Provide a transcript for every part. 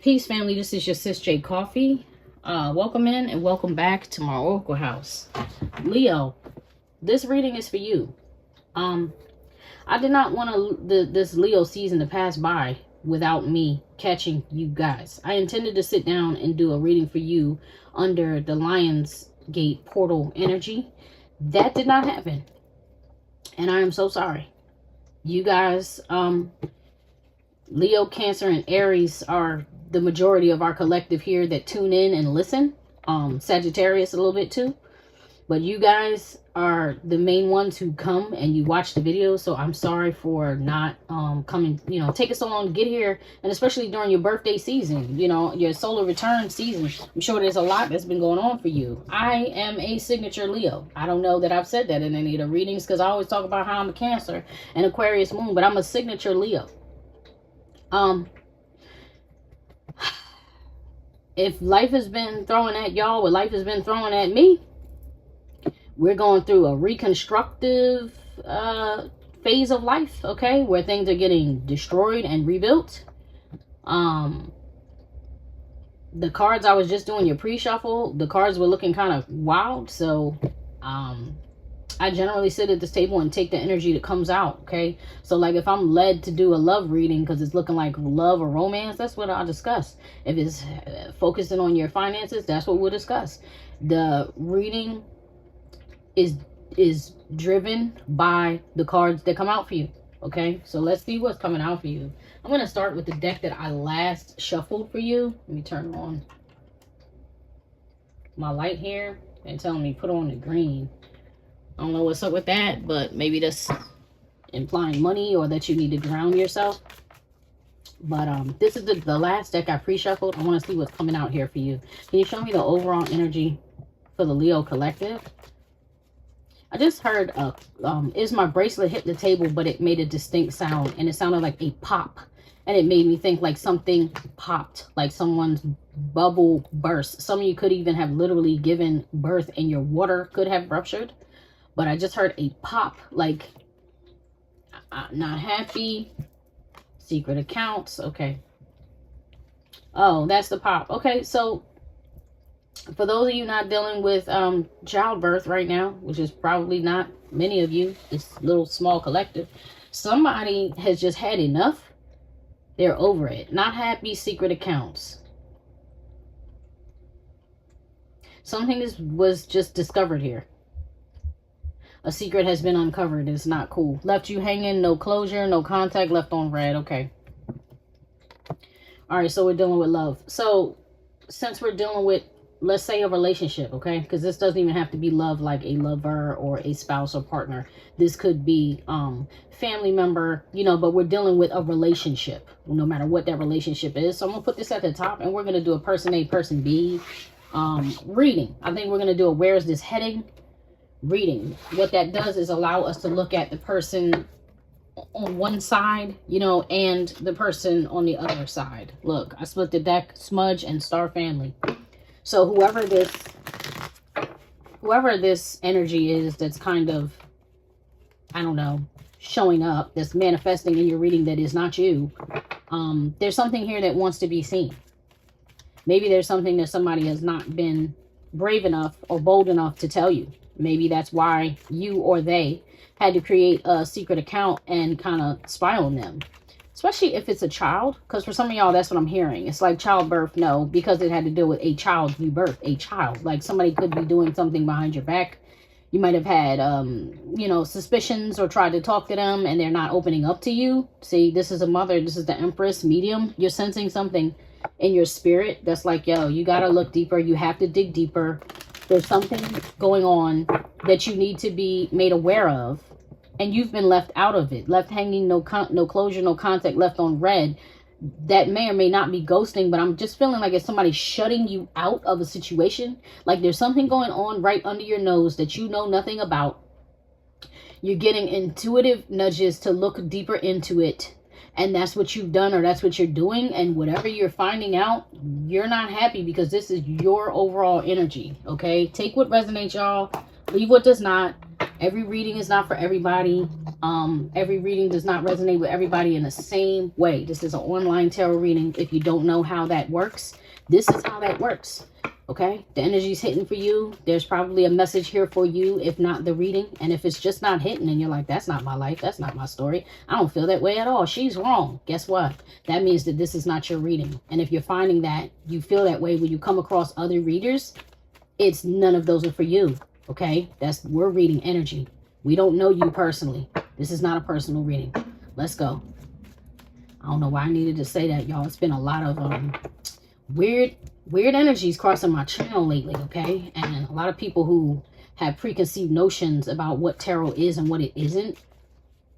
Peace, family. This is your sis j.coffee. Welcome in and welcome back to my Oracle house. Leo, this reading is for you. I did not want this Leo season to pass by without me catching you guys. I intended to sit down and do a reading for you under the Lion's Gate portal energy. That did not happen. And I am so sorry. You guys, Leo, Cancer, and Aries are the majority of our collective here that tune in and listen. Sagittarius a little bit too. But you guys are the main ones who come and you watch the videos. So I'm sorry for not coming, taking so long to get here. And especially during your birthday season, your solar return season. I'm sure there's a lot that's been going on for you. I am a signature Leo. I don't know that I've said that in any of the readings because I always talk about how I'm a Cancer and Aquarius moon. But I'm a signature Leo. If life has been throwing at y'all what life has been throwing at me, we're going through a reconstructive phase of life, okay, where things are getting destroyed and rebuilt. The cards I was just doing your pre-shuffle, the cards were looking kind of wild, so I generally sit at this table and take the energy that comes out, okay? So, like, if I'm led to do a love reading because it's looking like love or romance, that's what I'll discuss. If it's focusing on your finances, that's what we'll discuss. The reading is driven by the cards that come out for you, okay? So, let's see what's coming out for you. I'm going to start with the deck that I last shuffled for you. Let me turn on my light here and telling me put on the green. I don't know what's up with that, but maybe that's implying money or that you need to ground yourself. But this is the last deck I pre-shuffled. I want to see what's coming out here for you. Can you show me the overall energy for the Leo collective? I just heard, is my bracelet hit the table, but it made a distinct sound, and it sounded like a pop. And it made me think like something popped, like someone's bubble burst. Some of you could even have literally given birth and your water could have ruptured. But I just heard a pop, like not happy, secret accounts. Okay. Oh, that's the pop. Okay, so for those of you not dealing with childbirth right now, which is probably not many of you, this little small collective, somebody has just had enough. They're over it. Not happy, secret accounts. Something was just discovered here. A secret has been uncovered. It's not cool. Left you hanging, no closure, no contact, left on red. Okay. All right, so we're dealing with love. So since we're dealing with, let's say, a relationship, okay? Because this doesn't even have to be love like a lover or a spouse or partner. This could be family member, but we're dealing with a relationship, no matter what that relationship is. So I'm going to put this at the top, and we're going to do a person A, person B reading. I think we're going to do a where's this heading reading. What that does is allow us to look at the person on one side, and the person on the other side. Look, I split the deck, smudge and star family. So whoever this energy is that's kind of, I don't know, showing up, that's manifesting in your reading that is not you, there's something here that wants to be seen. Maybe there's something that somebody has not been brave enough or bold enough to tell you. Maybe that's why you or they had to create a secret account and kind of spy on them. Especially if it's a child. Because for some of y'all, that's what I'm hearing. It's like childbirth, no. Because it had to do with a child, you birth a child. Like somebody could be doing something behind your back. You might have had, suspicions or tried to talk to them and they're not opening up to you. See, this is a mother. This is the Empress, medium. You're sensing something in your spirit that's like, yo, you got to look deeper. You have to dig deeper. There's something going on that you need to be made aware of, and you've been left out of it, left hanging, no closure, no contact, left on red. That may or may not be ghosting, but I'm just feeling like it's somebody shutting you out of a situation. Like there's something going on right under your nose that you know nothing about. You're getting intuitive nudges to look deeper into it. And that's what you've done, or that's what you're doing. And whatever you're finding out, you're not happy because this is your overall energy. Okay, take what resonates, y'all. Leave what does not. Every reading is not for everybody. Every reading does not resonate with everybody in the same way. This is an online tarot reading. If you don't know how that works, this is how that works. Okay, the energy's hitting for you. There's probably a message here for you, if not the reading. And if it's just not hitting and you're like, that's not my life, that's not my story, I don't feel that way at all, she's wrong, guess what? That means that this is not your reading. And if you're finding that you feel that way when you come across other readers, it's none of those are for you. Okay, we're reading energy. We don't know you personally. This is not a personal reading. Let's go. I don't know why I needed to say that, y'all. It's been a lot of weird energies crossing my channel lately, okay? And a lot of people who have preconceived notions about what tarot is and what it isn't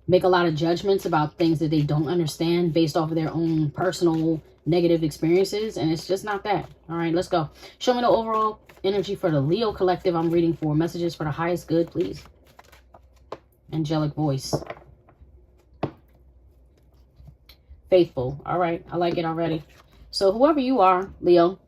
make a lot of judgments about things that they don't understand based off of their own personal negative experiences, and it's just not that. All right, let's go. Show me the overall energy for the Leo collective. I'm reading for messages for the highest good, please. Angelic voice. Faithful. All right, I like it already. So whoever you are, Leo,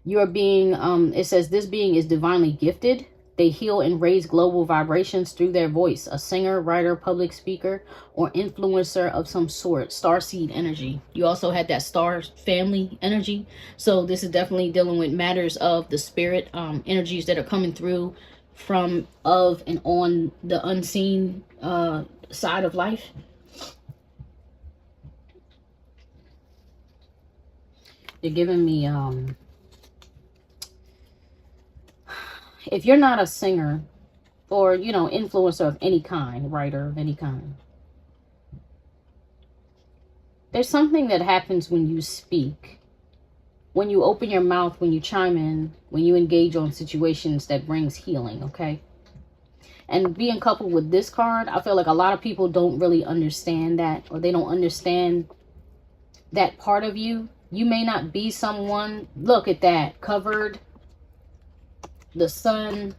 you are being, it says this being is divinely gifted. They heal and raise global vibrations through their voice. A singer, writer, public speaker, or influencer of some sort. Starseed energy. You also had that star family energy. So this is definitely dealing with matters of the spirit, energies that are coming through from, of, and on the unseen side of life. They're giving me, if you're not a singer or, you know, influencer of any kind, writer of any kind, there's something that happens when you speak, when you open your mouth, when you chime in, when you engage on situations that brings healing, okay? And being coupled with this card, I feel like a lot of people don't really understand that, or they don't understand that part of you. You may not be someone, look at that, covered, the sun,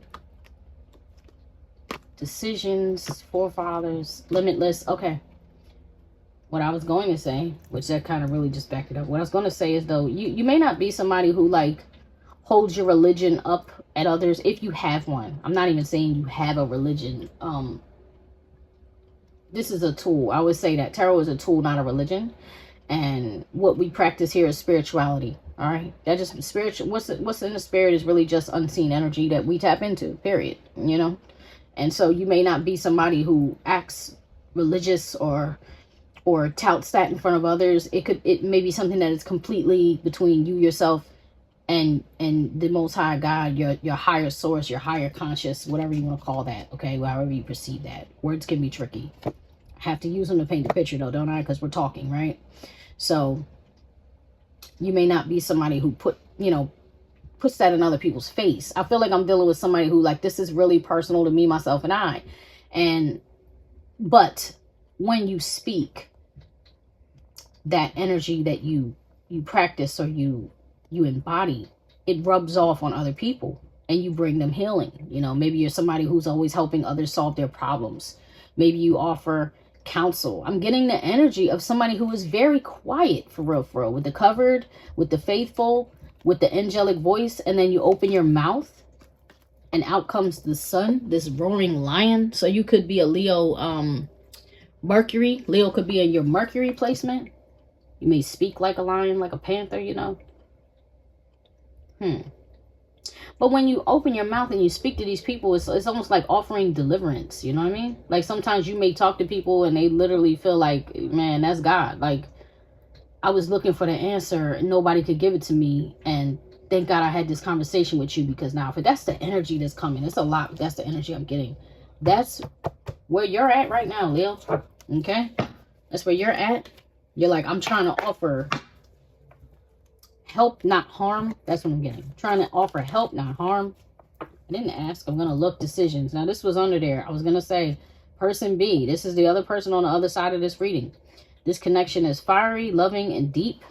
decisions, forefathers, limitless. Okay. What I was going to say, which that kind of really just backed it up. What I was going to say is, though, you may not be somebody who, like, holds your religion up at others if you have one. I'm not even saying you have a religion. This is a tool. I always say that tarot is a tool, not a religion. And what we practice here is spirituality. All right, that just spiritual. What's in the spirit is really just unseen energy that we tap into. Period. You know, and so you may not be somebody who acts religious or touts that in front of others. It may be something that is completely between you, yourself, and the Most High God, your higher source, your higher conscious, whatever you want to call that. Okay, however you perceive that. Words can be tricky. I have to use them to paint the picture, though, don't I? Because we're talking, right? So you may not be somebody who puts that in other people's face. I feel like I'm dealing with somebody who, like, this is really personal to me, myself, and I. But when you speak, that energy that you practice or you embody, it rubs off on other people and you bring them healing. You know, maybe you're somebody who's always helping others solve their problems. Maybe you offer counsel. I'm getting the energy of somebody who is very quiet, for real, with the covered, with the faithful, with the angelic voice, and then you open your mouth and out comes the sun, this roaring lion. So you could be a Leo, Mercury. Leo could be in your Mercury placement. You may speak like a lion, like a panther, you know. But when you open your mouth and you speak to these people, it's almost like offering deliverance. You know what I mean? Like, sometimes you may talk to people and they literally feel like, man, that's God. Like, I was looking for the answer and nobody could give it to me. And thank God I had this conversation with you, because now, if that's the energy that's coming, it's a lot. That's the energy I'm getting. That's where you're at right now, Leo. Okay? That's where you're at. You're like, I'm trying to offer help, not harm. That's what I'm getting. Trying to offer help, not harm. I didn't ask. I'm going to look decisions. Now, this was under there. I was going to say person B. This is the other person on the other side of this reading. This connection is fiery, loving, and deep,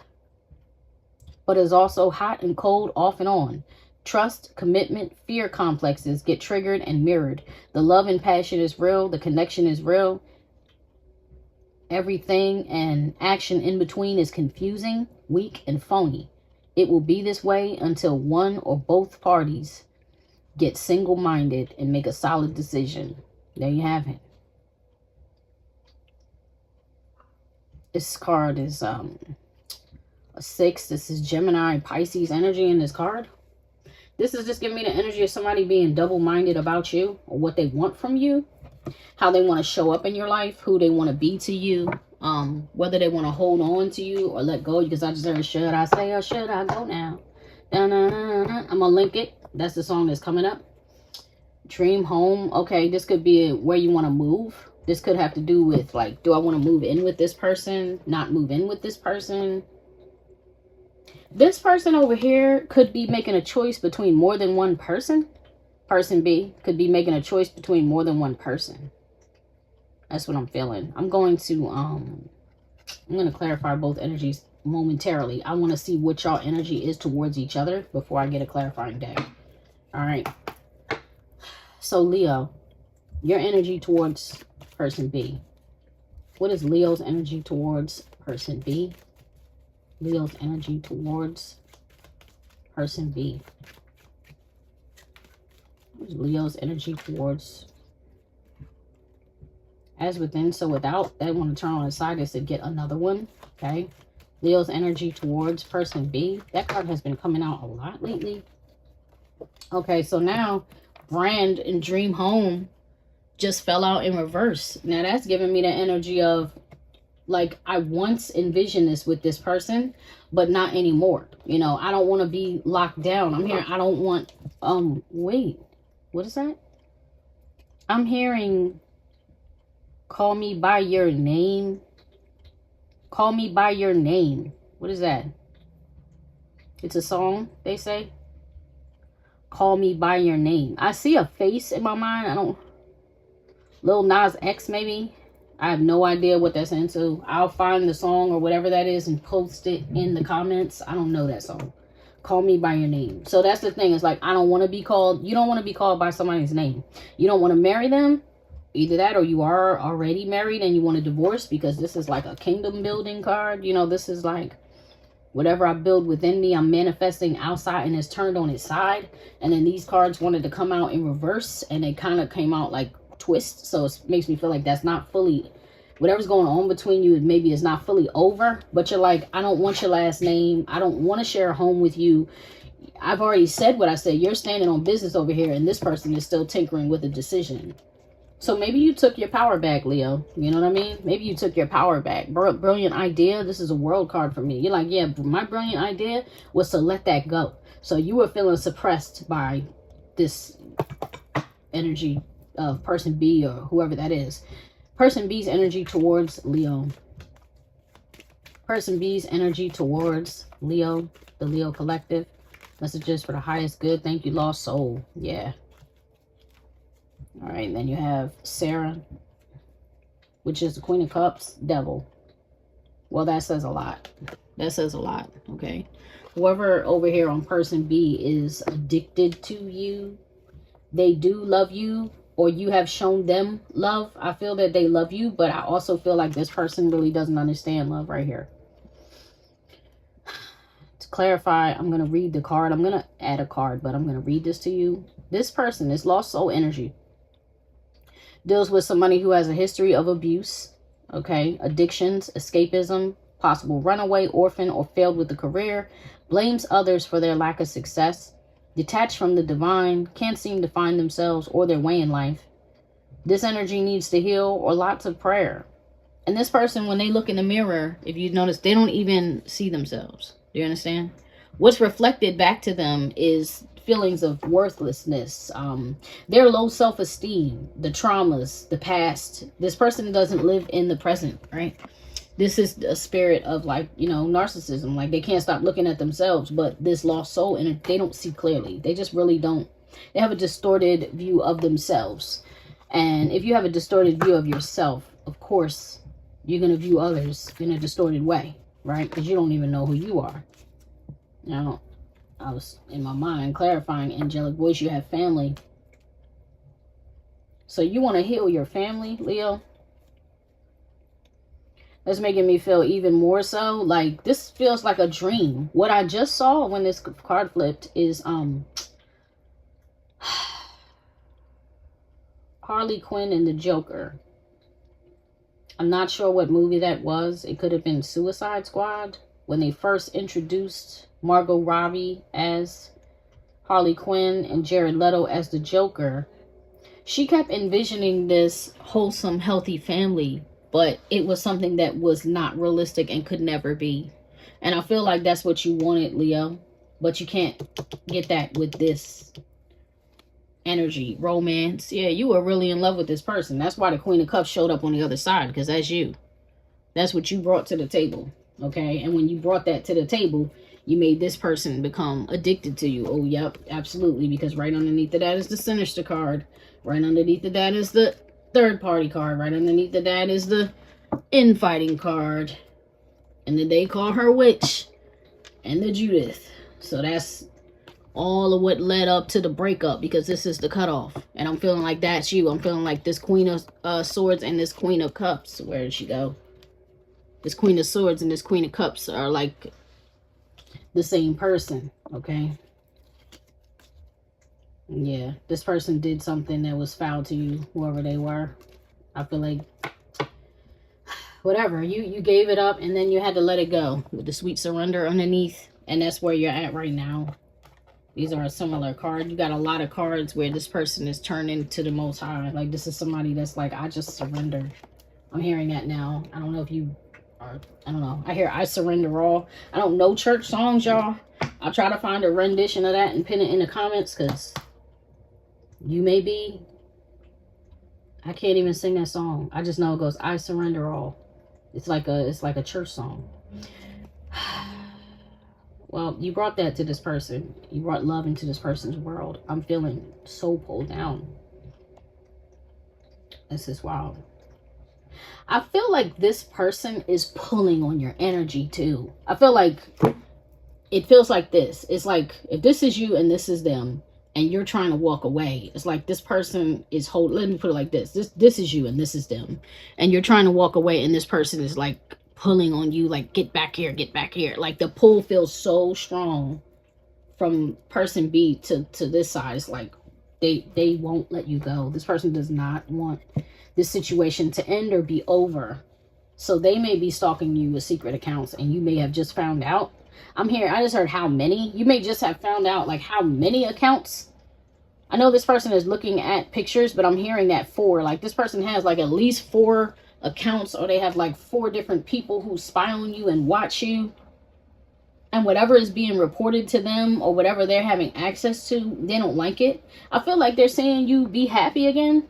but is also hot and cold, off and on. Trust, commitment, fear complexes get triggered and mirrored. The love and passion is real. The connection is real. Everything and action in between is confusing, weak, and phony. It will be this way until one or both parties Get single-minded and make a solid decision. There you have it. This card is a 6. This is Gemini, Pisces energy in this card. This is just giving me the energy of somebody being double-minded about you, or what they want from you, how they want to show up in your life, who they want to be to you, whether they want to hold on to you or let go. Because I just heard, should I stay or should I go now? I'm gonna link it. That's the song that's coming up. Dream home. Okay, this could be where you want to move. This could have to do with, like, do I want to move in with this person, not move in with this person? This person over here could be making a choice between more than one person. Person B could be making a choice between more than one person. That's what I'm feeling. I'm going to clarify both energies momentarily. I want to see what y'all energy is towards each other before I get a clarifying deck. All right. So Leo, your energy towards person B. What is Leo's energy towards person B? Leo's energy towards person B. What is Leo's energy towards? As within, so without. They want to turn on the side is to get another one. Okay. Leo's energy towards person B. That card has been coming out a lot lately. Okay, so now Brand and Dream Home just fell out in reverse. Now that's giving me the energy of, like, I once envisioned this with this person, but not anymore. You know, I don't want to be locked down. I'm here. I don't want, wait, what is that? I'm hearing, call me by your name. Call me by your name. What is that? It's a song, they say. Call me by your name. I see a face in my mind. I don't, Lil Nas X maybe. I have no idea what that's into. I'll find the song or whatever that is and post it in the comments. I don't know that song. Call me by your name. So that's the thing. It's like, I don't want to be called. You don't want to be called by somebody's name. You don't want to marry them. Either that or you are already married and you want to divorce, because this is like a kingdom building card. You know, this is like, whatever I build within me, I'm manifesting outside and it's turned on its side. And then these cards wanted to come out in reverse and they kind of came out like twist. So it makes me feel like that's not fully, whatever's going on between you, maybe it's not fully over. But you're like, I don't want your last name. I don't want to share a home with you. I've already said what I said. You're standing on business over here and this person is still tinkering with a decision. So maybe you took your power back, Leo. You know what I mean? Maybe you took your power back. Brilliant idea. This is a world card for me. You're like, yeah, my brilliant idea was to let that go. So you were feeling suppressed by this energy of person B or whoever that is. Person B's energy towards Leo. Person B's energy towards Leo, the Leo collective. Messages for the highest good. Thank you, lost soul. Yeah. All right, then you have Sarah, which is the Queen of Cups, Devil. Well, that says a lot. That says a lot, okay? Whoever over here on person B is addicted to you, they do love you, or you have shown them love. I feel that they love you, but I also feel like this person really doesn't understand love right here. To clarify, I'm going to read the card. I'm going to add a card, but I'm going to read this to you. This person, this lost soul energy, deals with somebody who has a history of abuse, okay, addictions, escapism, possible runaway, orphan, or failed with the career, blames others for their lack of success, detached from the divine, can't seem to find themselves or their way in life. This energy needs to heal or lots of prayer. And this person, when they look in the mirror, if you notice, they don't even see themselves. Do you understand? What's reflected back to them is feelings of worthlessness, their low self-esteem, the traumas, the past. This person doesn't live in the present, right? This is a spirit of, like, you know, narcissism. Like, they can't stop looking at themselves, but this lost soul, and they don't see clearly. They just really don't. They have a distorted view of themselves. And if you have a distorted view of yourself, of course, you're going to view others in a distorted way, right? Because you don't even know who you are. Now, I was in my mind clarifying angelic voice, you have family. So you want to heal your family, Leo? That's making me feel even more so like this feels like a dream. What I just saw when this card flipped is Harley Quinn and the Joker. I'm not sure what movie that was. It could have been Suicide Squad, when they first introduced Margot Robbie as Harley Quinn and Jared Leto as the Joker. She kept envisioning this wholesome, healthy family, but it was something that was not realistic and could never be. And I feel like that's what you wanted, Leo, but you can't get that with this energy. Romance. Yeah, you were really in love with this person. That's why the Queen of Cups showed up on the other side, because that's you. That's what you brought to the table. Okay, and when you brought that to the table, you made this person become addicted to you. Oh, yep, absolutely, because right underneath of that is the Sinister card. Right underneath of that is the third party card. Right underneath of that is the infighting card. And then they call her Witch and the Judith. So that's all of what led up to the breakup, because this is the cutoff. And I'm feeling like that's you. I'm feeling like this Queen of Swords and this Queen of Cups. Where did she go? This Queen of Swords and this Queen of Cups are like the same person, okay? Yeah, this person did something that was foul to you, whoever they were. I feel like, whatever, you gave it up and then you had to let it go with the sweet surrender underneath. And that's where you're at right now. These are a similar card. You got a lot of cards where this person is turned into the Most High. Like, this is somebody that's like, I just surrendered. I'm hearing that now. I don't know if you... I don't know. I hear I surrender all. I don't know church songs, y'all. I'll try to find a rendition of that and pin it in the comments, because you may be. I can't even sing that song. I just know it goes, I surrender all. It's like a church song. Well, you brought that to this person. You brought love into this person's world. I'm feeling so pulled down. This is wild. I feel like this person is pulling on your energy too. I feel like it feels like this. It's like if this is you and this is them and you're trying to walk away, it's like this person is holding, let me put it like this. This is you and this is them. And you're trying to walk away and this person is like pulling on you, like, get back here, get back here. Like the pull feels so strong from person B to this side. It's like they won't let you go. This person does not want this situation to end or be over. So they may be stalking you with secret accounts and you may have just found out. I just heard how many. You may just have found out like how many accounts. I know this person is looking at pictures, but I'm hearing that 4. Like this person has like at least 4 accounts, or they have like 4 different people who spy on you and watch you. And whatever is being reported to them or whatever they're having access to, they don't like it. I feel like they're saying you be happy again.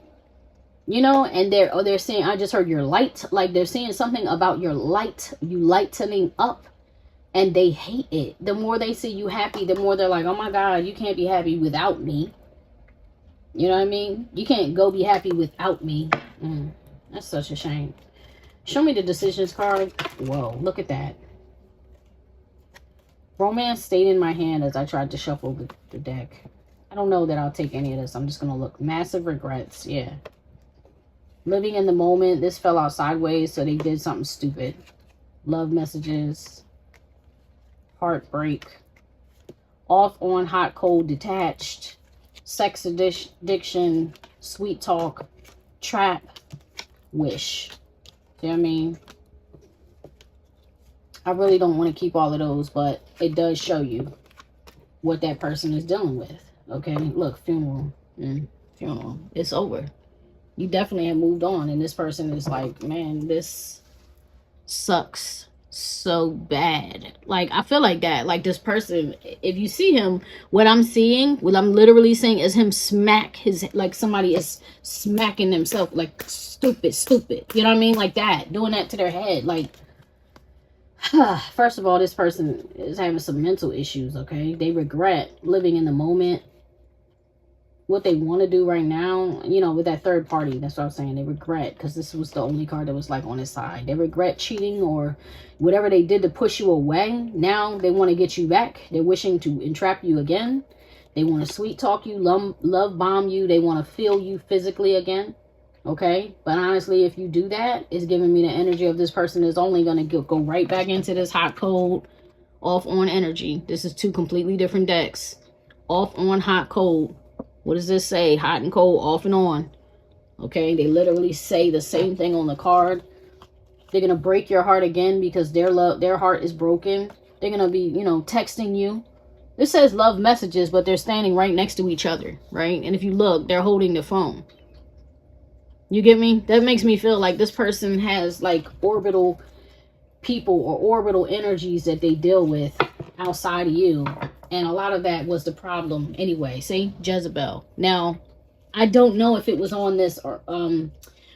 You know, and they're saying, I just heard your light. Like they're saying something about your light, you lightening up, and they hate it. The more they see you happy, the more they're like, oh my God, you can't be happy without me. You know what I mean? You can't go be happy without me. That's such a shame. Show me the decisions card. Whoa, look at that. Romance stayed in my hand as I tried to shuffle the deck. I don't know that I'll take any of this. I'm just going to look. Massive regrets. Yeah. Living in the moment. This fell out sideways, so they did something stupid. Love messages. Heartbreak. Off, on, hot, cold, detached. Sex addiction. Sweet talk. Trap. Wish. See what I mean? I really don't want to keep all of those, but it does show you what that person is dealing with. Okay? Look, funeral. Funeral. It's over. You definitely have moved on, and this person is like, man, this sucks so bad. Like, I feel like that. Like, this person, if you see him, what I'm literally seeing is him smack his, like somebody is smacking themselves, like, stupid. You know what I mean? Like that. Doing that to their head. Like, first of all, this person is having some mental issues, okay? They regret living in the moment. What they want to do right now, you know, with that third party, that's what I'm saying. They regret, because this was the only card that was like on his side. They regret cheating or whatever they did to push you away. Now they want to get you back. They're wishing to entrap you again. They want to sweet talk you, love bomb you. They want to feel you physically again. Okay? But honestly, if you do that, it's giving me the energy of this person is only going to go right back into this hot, cold, off, on energy. This is 2 completely different decks. Off, on, hot, cold. What does this say? Hot and cold, off and on. Okay, they literally say the same thing on the card. They're gonna break your heart again because their heart is broken. They're gonna be, you know, texting you. This says love messages, but they're standing right next to each other, right? And if you look, they're holding the phone. You get me? That makes me feel like this person has like orbital people or orbital energies that they deal with outside of you. And a lot of that was the problem anyway. See, Jezebel. Now, I don't know if it was on this or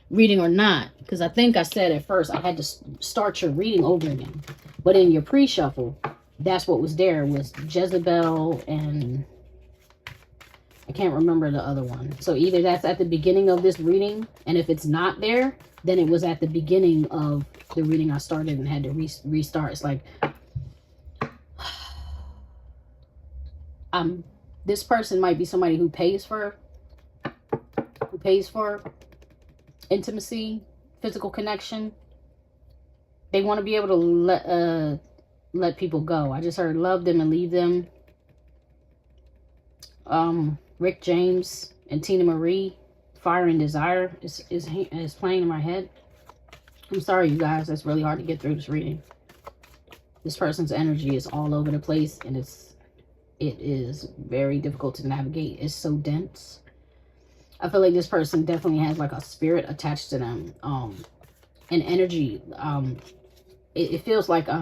reading or not, because I think I said at first I had to start your reading over again. But in your pre-shuffle, that's what was there, was Jezebel, and I can't remember the other one. So either that's at the beginning of this reading, and if it's not there, then it was at the beginning of the reading I started and had to restart. It's like, this person might be somebody who pays for intimacy, physical connection. They want to be able to let people go. I just heard love them and leave them. Rick James and Tina Marie, Fire and Desire is playing in my head. I'm sorry, you guys. It's really hard to get through this reading. This person's energy is all over the place, and it is very difficult to navigate. It's so dense. I feel like this person definitely has like a spirit attached to them. An energy. It feels like I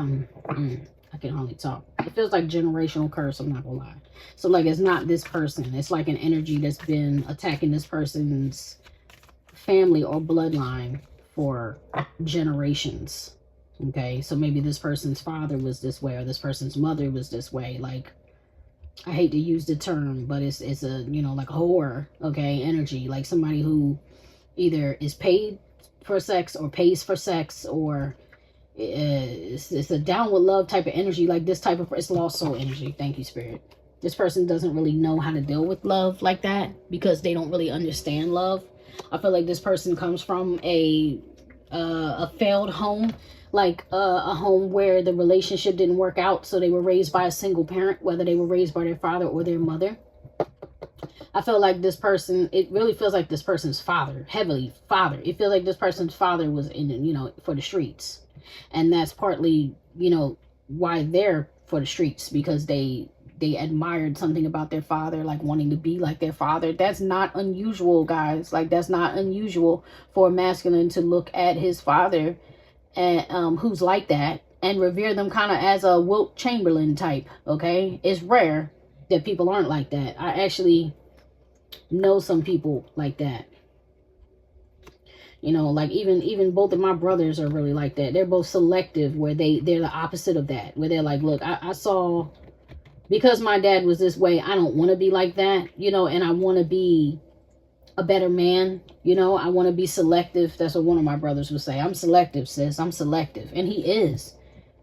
can hardly talk. It feels like generational curse, I'm not gonna lie. So like, it's not this person. It's like an energy that's been attacking this person's family or bloodline for generations. Okay, so maybe this person's father was this way, or this person's mother was this way. Like, I hate to use the term, but it's a, you know, like a whore, okay, energy. Like somebody who either is paid for sex or pays for sex, or it's a down with love type of energy. Like this type of, it's lost soul energy. Thank you, Spirit. This person doesn't really know how to deal with love like that because they don't really understand love. I feel like this person comes from a failed home, like a home where the relationship didn't work out, so they were raised by a single parent, whether they were raised by their father or their mother. I feel like this person, it really feels like this person's father, heavily father. It feels like this person's father was in, you know, for the streets. And that's partly, you know, why they're for the streets, because they admired something about their father, like wanting to be like their father. That's not unusual, guys. Like, that's not unusual for a masculine to look at his father and who's like that and revere them kind of as a Wilt Chamberlain type. Okay, it's rare that people aren't like that. I actually know some people like that. You know, like even both of my brothers are really like that. They're both selective, where they're the opposite of that, where they're like, look, I saw, because my dad was this way, I don't want to be like that, you know, and I want to be a better man, you know, I want to be selective. That's what one of my brothers would say. I'm selective, sis. I'm selective. And he is.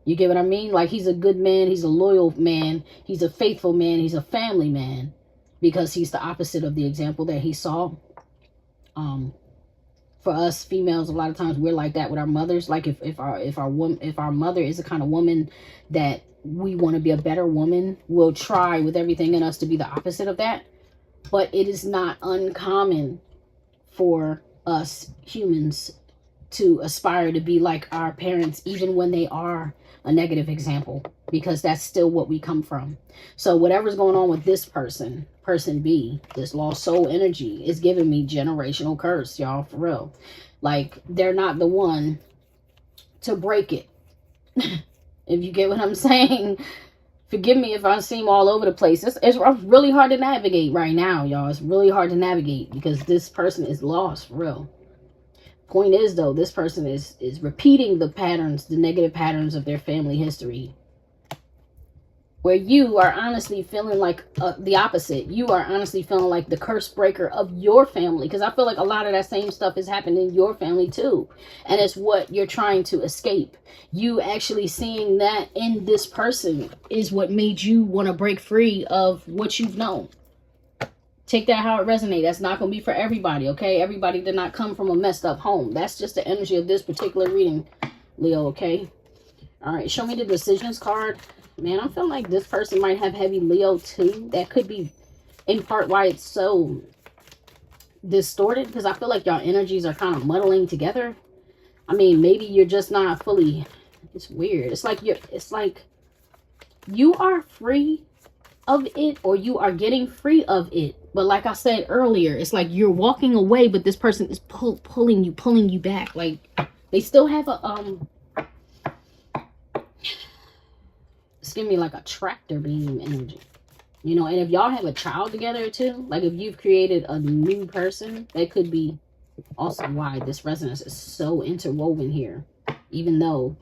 You get what I mean? Like, he's a good man. He's a loyal man. He's a faithful man. He's a family man, because he's the opposite of the example that he saw. For us females, a lot of times we're like that with our mothers. Like, if our mother is the kind of woman that we want to be a better woman, we'll try with everything in us to be the opposite of that. But it is not uncommon for us humans to aspire to be like our parents, even when they are a negative example, because that's still what we come from. So whatever's going on with this person B, this lost soul energy, is giving me generational curse, y'all, for real. Like, they're not the one to break it. If you get what I'm saying. Forgive me if I seem all over the place. It's really hard to navigate right now, y'all. It's really hard to navigate because this person is lost, for real. Point is, though, this person is repeating the patterns, the negative patterns of their family history, where you are honestly feeling like the opposite. You are honestly feeling like the curse breaker of your family, because I feel like a lot of that same stuff is happening in your family too, and it's what you're trying to escape. You actually seeing that in this person is what made you want to break free of what you've known. Take that how it resonates. That's not going to be for everybody, okay? Everybody did not come from a messed up home. That's just the energy of this particular reading, Leo, okay? All right, show me the decisions card. Man, I feel like this person might have heavy Leo too. That could be in part why it's so distorted because I feel like y'all energies are kind of muddling together. I mean, maybe you're just not fully, it's weird. It's like you are free of it, or you are getting free of it. But like I said earlier, it's like you're walking away, but this person is pulling you back. Like they still have a it's giving me like a tractor beam energy, you know. And if y'all have a child together too, like if you've created a new person, that could be also why this resonance is so interwoven here. Even though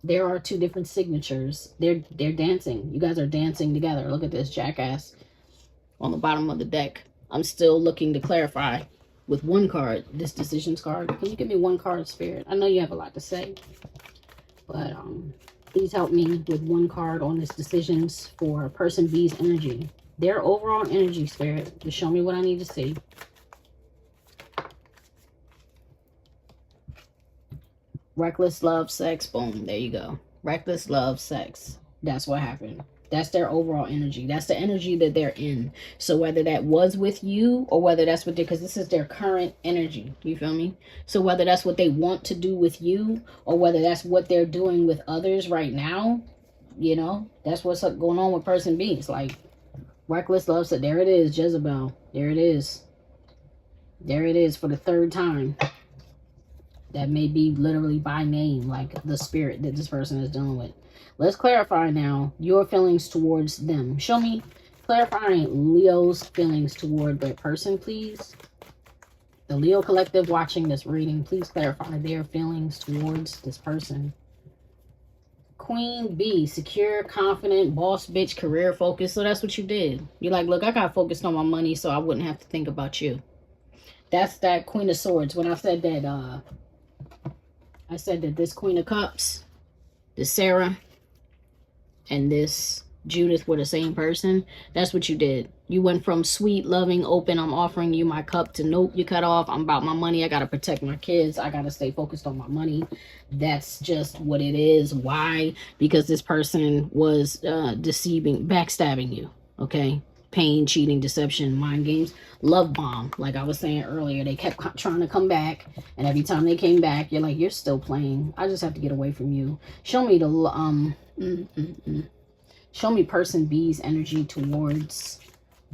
there are two different signatures, they're dancing. You guys are dancing together. Look at this jackass on the bottom of the deck. I'm still looking to clarify with one card, this decisions card. Can you give me one card, Spirit? I know you have a lot to say, but please help me with one card on this decisions for person B's energy. Their overall energy, Spirit. Just show me what I need to see. Reckless love, sex, boom. There you go. Reckless love, sex. That's what happened. That's their overall energy. That's the energy that they're in. So whether that was with you or whether that's what they, because this is their current energy. You feel me? So whether that's what they want to do with you or whether that's what they're doing with others right now, you know, that's what's going on with person B. It's like reckless love. So there it is, Jezebel. There it is. There it is for the third time. That may be literally by name, like the spirit that this person is dealing with. Let's clarify now your feelings towards them. Show me, clarifying Leo's feelings toward that person, please. The Leo collective watching this reading, please clarify their feelings towards this person. Queen B, secure, confident, boss bitch, career focused. So that's what you did. You're like, look, I got focused on my money so I wouldn't have to think about you. That's that Queen of Swords. When I said that, this Queen of Cups, this Sarah, and this Judith were the same person. That's what you did. You went from sweet, loving, open, I'm offering you my cup, to nope, you cut off, I'm about my money, I got to protect my kids, I got to stay focused on my money. That's just what it is. Why? Because this person was deceiving, backstabbing you, okay? Pain, cheating, deception, mind games, love bomb. Like I was saying earlier, they kept trying to come back, and every time they came back, you're like, you're still playing. I just have to get away from you. Show me the show me person B's energy towards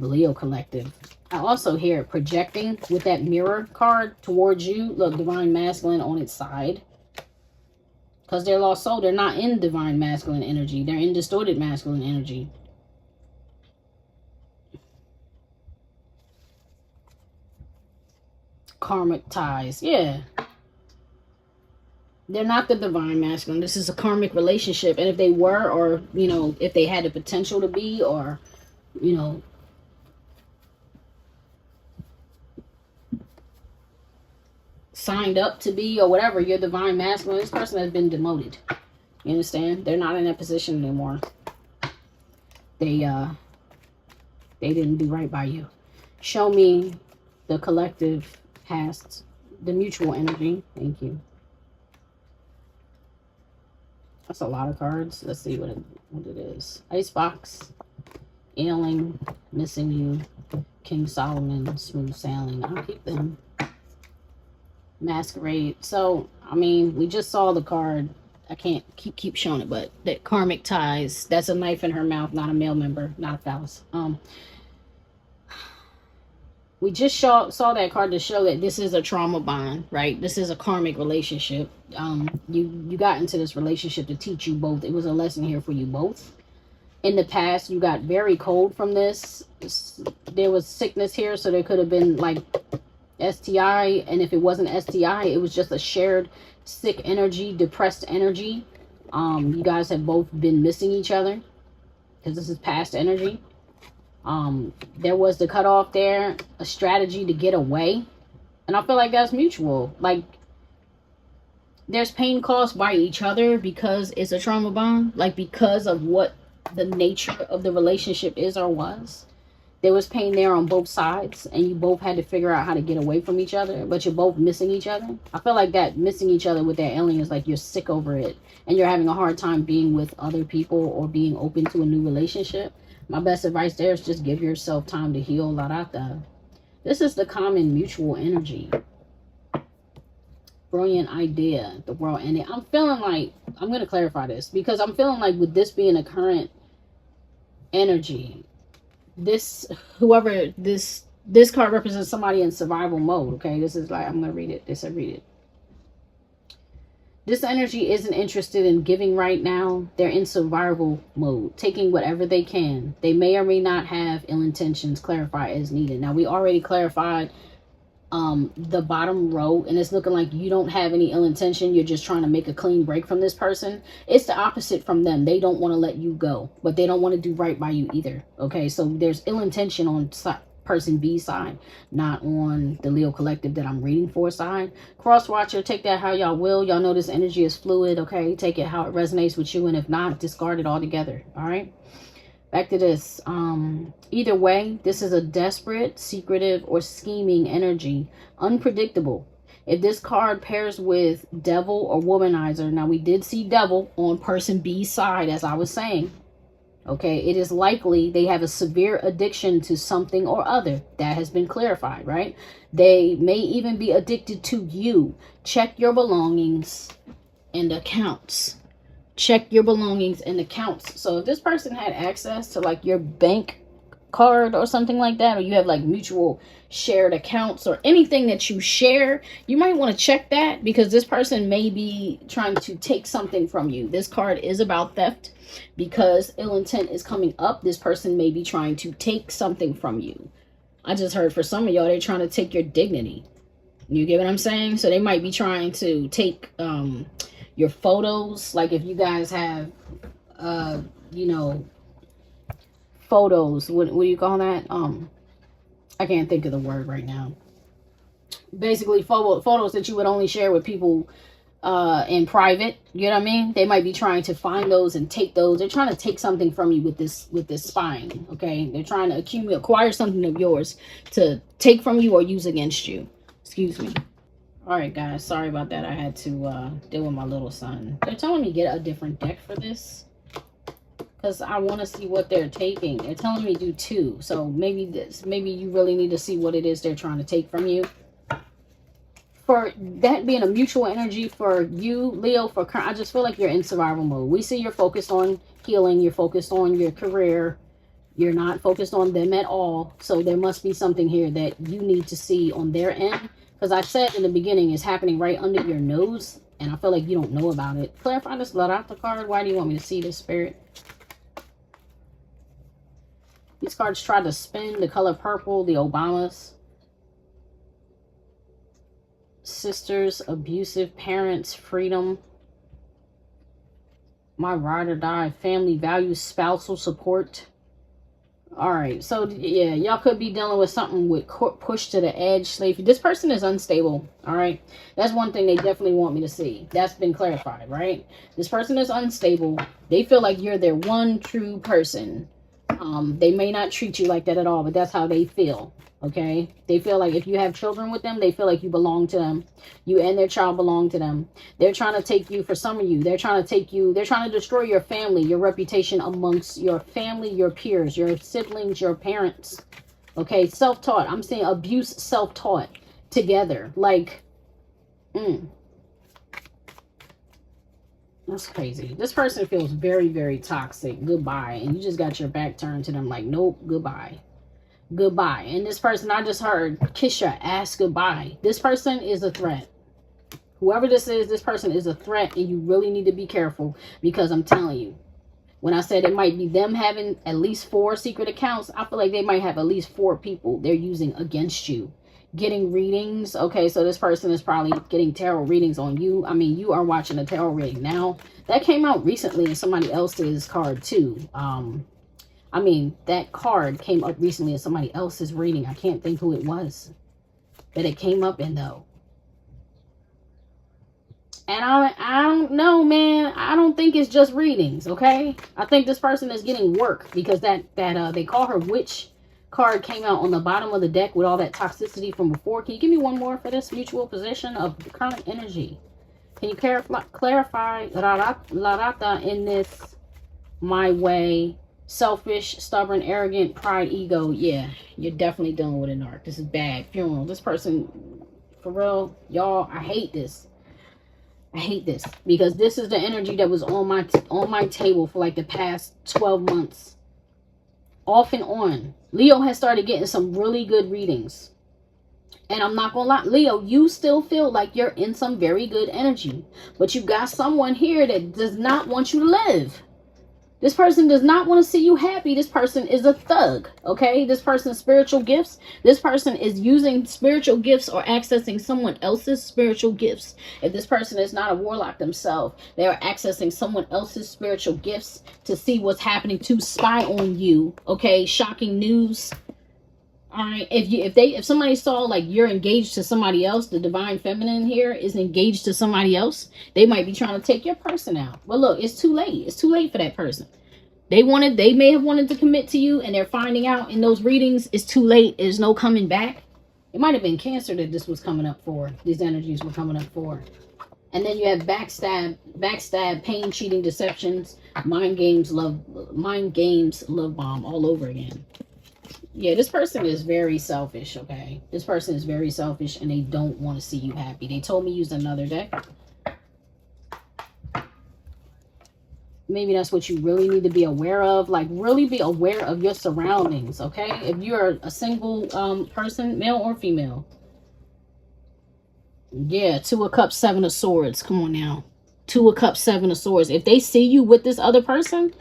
the Leo collective. I also hear projecting with that mirror card towards you. Look, divine masculine on its side, because they're lost soul. They're not in divine masculine energy. They're in distorted masculine energy. Karmic ties. Yeah. They're not the divine masculine. This is a karmic relationship. And if they were, or, you know, if they had the potential to be, or, you know, signed up to be, or whatever, your divine masculine, this person has been demoted. You understand? They're not in that position anymore. They didn't do right by you. Show me the collective past, the mutual energy. Thank you. That's a lot of cards. Let's see what it is. Icebox, ailing, missing you, King Solomon, smooth sailing. I'll keep them. Masquerade. So, I mean, we just saw the card. I can't keep showing it, but that karmic ties. That's a knife in her mouth, not a male member, not a phallus. We just saw that card to show that this is a trauma bond, right? This is a karmic relationship. You got into this relationship to teach you both. It was a lesson here for you both. In the past, you got very cold from this. There was sickness here, so there could have been like STI. And if it wasn't STI, it was just a shared sick energy, depressed energy. You guys have both been missing each other because this is past energy. There was the cutoff there, a strategy to get away. And I feel like that's mutual. Like, there's pain caused by each other because it's a trauma bond. Like, because of what the nature of the relationship is or was. There was pain there on both sides. And you both had to figure out how to get away from each other. But you're both missing each other. I feel like that missing each other with that alien is like you're sick over it. And you're having a hard time being with other people or being open to a new relationship. My best advice there is just give yourself time to heal. This is the common mutual energy. Brilliant idea. The world ending. I'm feeling like, I'm going to clarify this, because I'm feeling like with this being a current energy, this, whoever this card represents somebody in survival mode. Okay, this is like, I'm going to read it. Read it. This energy isn't interested in giving right now. They're in survival mode, taking whatever they can. They may or may not have ill intentions. Clarify as needed. Now, we already clarified the bottom row, and it's looking like you don't have any ill intention. You're just trying to make a clean break from this person. It's the opposite from them. They don't want to let you go, but they don't want to do right by you either. Okay, so there's ill intention on person B side, not on the Leo collective that I'm reading for side. Cross watcher, take that how y'all will. Y'all know this energy is fluid. Okay, take it how it resonates with you, and if not, discard it altogether. All right, back to this. Either way, this is a desperate, secretive, or scheming energy. Unpredictable. If this card pairs with devil or womanizer, now we did see devil on person B's side, as I was saying. Okay, it is likely they have a severe addiction to something or other. That has been clarified, right? They may even be addicted to you. Check your belongings and accounts. Check your belongings and accounts. So if this person had access to like your bank card or something like that, or you have like mutual shared accounts or anything that you share, you might want to check that, because this person may be trying to take something from you. This card is about theft, because ill intent is coming up. This person may be trying to take something from you. I just heard for some of y'all, they're trying to take your dignity. You get what I'm saying? So they might be trying to take your photos. Like if you guys have you know, photos, what do you call that? I can't think of the word right now. Basically photos that you would only share with people in private. You know what I mean? They might be trying to find those and take those. They're trying to take something from you with this spying. Okay, they're trying to acquire something of yours to take from you or use against you. Excuse me. All right, guys, sorry about that. I had to deal with my little son. They're telling me get a different deck for this, because I want to see what they're taking. They're telling me do two. So maybe you really need to see what it is they're trying to take from you. For that being a mutual energy for you, Leo, I just feel like you're in survival mode. We see you're focused on healing. You're focused on your career. You're not focused on them at all. So there must be something here that you need to see on their end. Because I said in the beginning, it's happening right under your nose. And I feel like you don't know about it. Clarify this Larata card. Why do you want me to see this, Spirit? These cards try to spin the color purple, the Obamas. Sisters, abusive parents, freedom. My ride or die, family values, spousal support. All right, so yeah, y'all could be dealing with something with push to the edge, slavery. This person is unstable. All right, that's one thing they definitely want me to see. That's been clarified, right? This person is unstable. They feel like you're their one true person. They may not treat you like that at all, but that's how they feel. Okay, they feel like if you have children with them, they feel like you belong to them. You and their child belong to them. They're trying to take you, for some of you, they're trying to destroy your family, your reputation amongst your family, your peers, your siblings, your parents. Okay, self-taught. I'm saying abuse, self-taught together. Like, that's crazy. This person feels very, very toxic. Goodbye. And you just got your back turned to them like, nope, goodbye. Goodbye. And this person, I just heard, kiss your ass goodbye. This person is a threat. Whoever this is, this person is a threat, and you really need to be careful, because I'm telling you, when I said it might be them having at least 4 secret accounts, I feel like they might have at least 4 people they're using against you. Getting readings. Okay, so this person is probably getting tarot readings on you. I mean, you are watching a tarot reading now. That came out recently in somebody else's card too. I mean, that card came up recently in somebody else's reading. I can't think who it was that it came up in, though. And I don't know, man. I don't think it's just readings, okay? I think this person is getting work, because that they call her witch card came out on the bottom of the deck with all that toxicity from before. Can you give me one more for this mutual position of the current energy? Can you clarify Larata in this my way Selfish, stubborn, arrogant, pride, ego. Yeah, you're definitely dealing with a narc. This is bad. Funeral. This person, for real, y'all, I hate this. I hate this because this is the energy that was on my table for like the past 12 months. Off and on. Leo has started getting some really good readings. And I'm not gonna lie, Leo, you still feel like you're in some very good energy. But you got someone here that does not want you to live. This person does not want to see you happy. This person is a thug, okay? This person's spiritual gifts. This person is using spiritual gifts or accessing someone else's spiritual gifts. If this person is not a warlock themselves, they are accessing someone else's spiritual gifts to see what's happening, to spy on you, okay? Shocking news. All right, if somebody saw like you're engaged to somebody else, the divine feminine here is engaged to somebody else, they might be trying to take your person out. But look, it's too late. It's too late for that person. They may have wanted to commit to you, and they're finding out in those readings it's too late. There's no coming back. It might have been Cancer that this was coming up for. These energies were coming up for. And then you have backstab, pain, cheating, deceptions, mind games, love bomb all over again. Yeah, this person is very selfish, okay? This person is very selfish, and they don't want to see you happy. They told me use another deck. Maybe that's what you really need to be aware of. Like, really be aware of your surroundings, okay? If you're a single person, male or female. Yeah, 2 of Cups, 7 of Swords. Come on now. 2 of Cups, 7 of Swords. If they see you with this other person,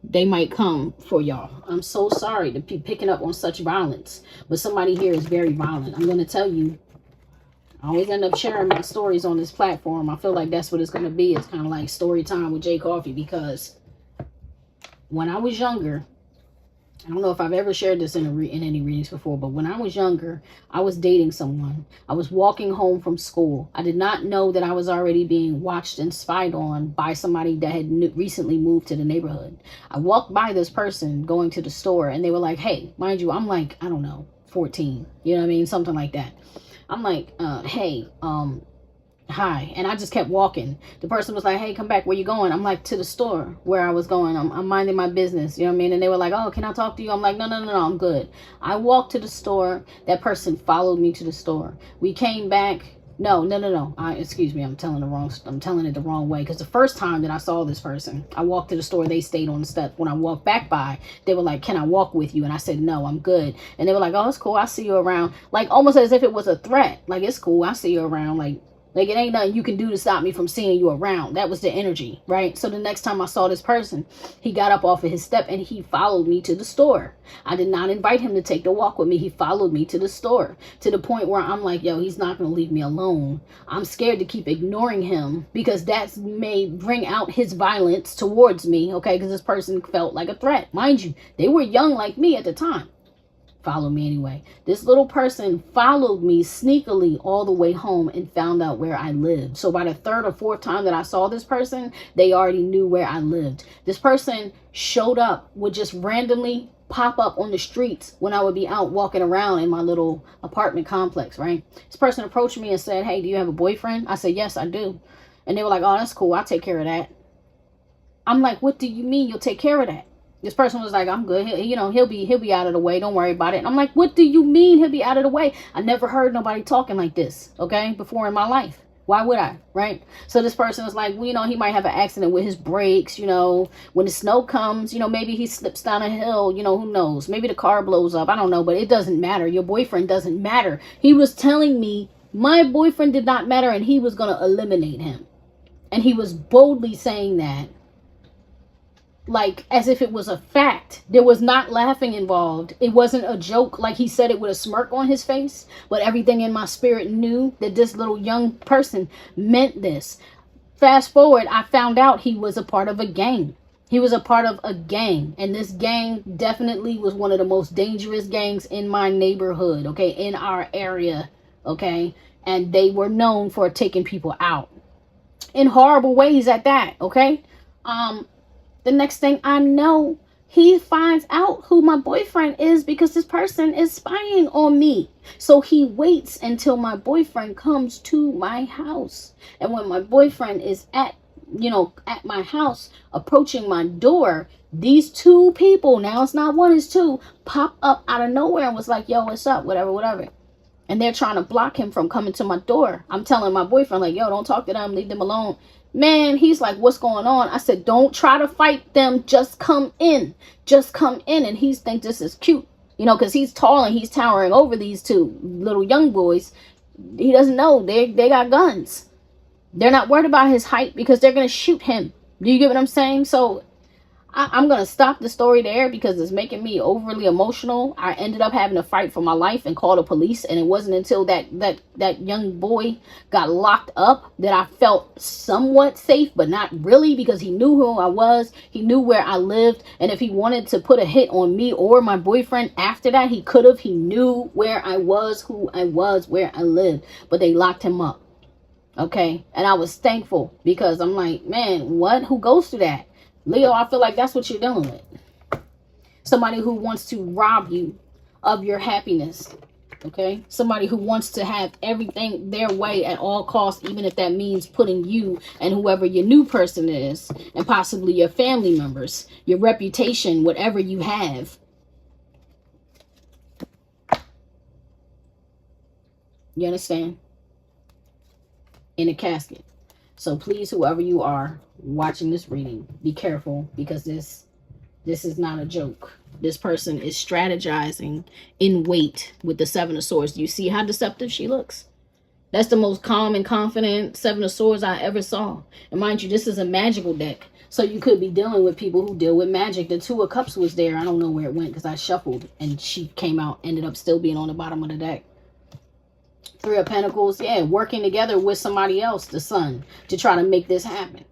they might come for y'all. I'm so sorry to be picking up on such violence. But somebody here is very violent. I'm going to tell you. I always end up sharing my stories on this platform. I feel like that's what it's going to be. It's kind of like story time with j.coffee. Because when I was younger, I don't know if I've ever shared this in any readings before, but when I was younger, I was dating someone. I was walking home from school. I did not know that I was already being watched and spied on by somebody that had recently moved to the neighborhood. I walked by this person going to the store, and they were like, hey, mind you, I'm like, I don't know, 14. You know what I mean? Something like that. I'm like, hey, hi. And I just kept walking. The person was like, hey, come back. Where you going? I'm like, to the store where I was going. I'm minding my business. You know what I mean? And they were like, oh, can I talk to you? I'm like, no, I'm good. I walked to the store. That person followed me to the store. We came back. No. Excuse me. I'm telling it the wrong way. Because the first time that I saw this person, I walked to the store. They stayed on the step. When I walked back by, they were like, can I walk with you? And I said, no, I'm good. And they were like, oh, it's cool. I'll see you around. Like, almost as if it was a threat. Like, it's cool. I'll see you around. Like, it ain't nothing you can do to stop me from seeing you around. That was the energy, right? So the next time I saw this person, he got up off of his step and he followed me to the store. I did not invite him to take the walk with me. He followed me to the store, to the point where I'm like, yo, he's not going to leave me alone. I'm scared to keep ignoring him because that may bring out his violence towards me, okay? Because this person felt like a threat. Mind you, they were young like me at the time. Follow me anyway. This little person followed me sneakily all the way home and found out where I lived. So by the 3rd or 4th time that I saw this person, they already knew where I lived. This person showed up, would just randomly pop up on the streets when I would be out walking around in my little apartment complex, right? This person approached me and said, hey, do you have a boyfriend? I said, yes, I do. And they were like, oh, that's cool. I'll take care of that. I'm like, what do you mean you'll take care of that? This person was like, I'm good. He'll be out of the way. Don't worry about it. And I'm like, what do you mean he'll be out of the way? I never heard nobody talking like this, okay, before in my life. Why would I, right? So this person was like, well, he might have an accident with his brakes, when the snow comes, maybe he slips down a hill, who knows? Maybe the car blows up. I don't know, but it doesn't matter. Your boyfriend doesn't matter. He was telling me my boyfriend did not matter and he was going to eliminate him. And he was boldly saying that, like, as if it was a fact. There was not laughing involved. It wasn't a joke. Like, he said it with a smirk on his face. But everything in my spirit knew that this little young person meant this. Fast forward, I found out he was a part of a gang. He was a part of a gang. And this gang definitely was one of the most dangerous gangs in my neighborhood, okay, in our area, okay? And they were known for taking people out in horrible ways at that, okay? The next thing I know, he finds out who my boyfriend is because this person is spying on me. So he waits until my boyfriend comes to my house. And when my boyfriend is at you know, at my house, approaching my door, these two people, now it's not one, it's two, pop up out of nowhere and was like, yo, what's up, whatever, whatever. And they're trying to block him from coming to my door. I'm telling my boyfriend, like, yo, don't talk to them, leave them alone. Man, he's like, what's going on? I said, don't try to fight them, just come in. Just come in. And he thinks this is cute, you know, because he's tall and he's towering over these two little young boys. He doesn't know they got guns. They're not worried about his height because they're going to shoot him. Do you get what I'm saying? So I'm going to stop the story there because it's making me overly emotional. I ended up having to fight for my life and call the police. And it wasn't until that young boy got locked up that I felt somewhat safe, but not really, because he knew who I was. He knew where I lived. And if he wanted to put a hit on me or my boyfriend after that, he could have. He knew where I was, who I was, where I lived. But they locked him up. Okay. And I was thankful because I'm like, man, what? Who goes through that? Leo, I feel like that's what you're dealing with. Somebody who wants to rob you of your happiness. Okay? Somebody who wants to have everything their way at all costs, even if that means putting you and whoever your new person is, and possibly your family members, your reputation, whatever you have. You understand? In a casket. So please, whoever you are watching this reading, be careful, because this is not a joke. This person is strategizing in wait with the Seven of Swords. You see how deceptive she looks? That's the most calm and confident Seven of Swords I ever saw. And mind you, this is a magical deck. So you could be dealing with people who deal with magic. The Two of Cups was there. I don't know where it went because I shuffled and she came out, ended up still being on the bottom of the deck. Three of Pentacles, yeah, working together with somebody else, the Sun, to try to make this happen.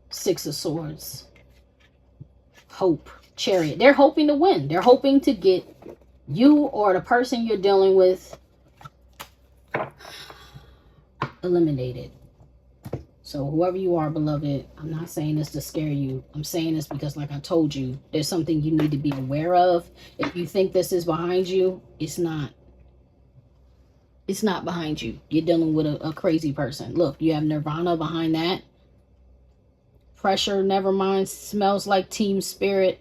Six of Swords. Hope. Chariot. They're hoping to win. They're hoping to get you or the person you're dealing with eliminated. So whoever you are, beloved, I'm not saying this to scare you. I'm saying this because, like I told you, there's something you need to be aware of. If you think this is behind you, it's not. It's not behind you. You're dealing with a crazy person. Look, you have Nirvana behind that. Pressure, never mind. Smells like team spirit.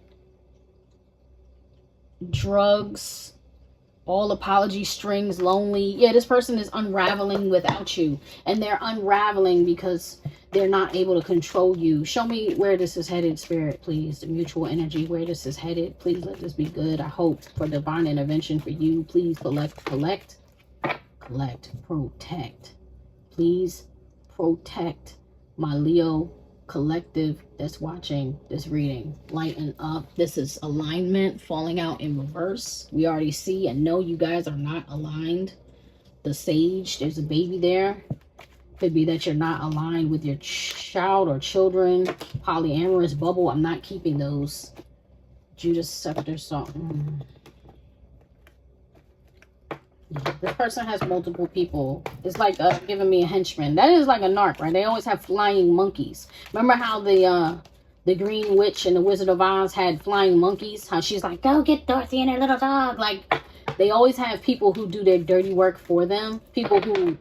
Drugs. All apology strings, lonely. Yeah, this person is unraveling without you. And they're unraveling because they're not able to control you. Show me where this is headed, Spirit, please. The mutual energy, where this is headed. Please let this be good. I hope for divine intervention for you. Please collect, protect. Please protect my Leo collective that's watching this reading. Lighten up. This is alignment falling out in reverse. We already see and know you guys are not aligned. The Sage, there's a baby there. Could be that you're not aligned with your child or children. Polyamorous bubble, I'm not keeping those. Judas Scepter, something. This person has multiple people. It's like giving me a henchman. That is like a narc, right? They always have flying monkeys. Remember how the Green Witch and the Wizard of Oz had flying monkeys? How she's like, go get Dorothy and her little dog. Like, they always have people who do their dirty work for them. People who,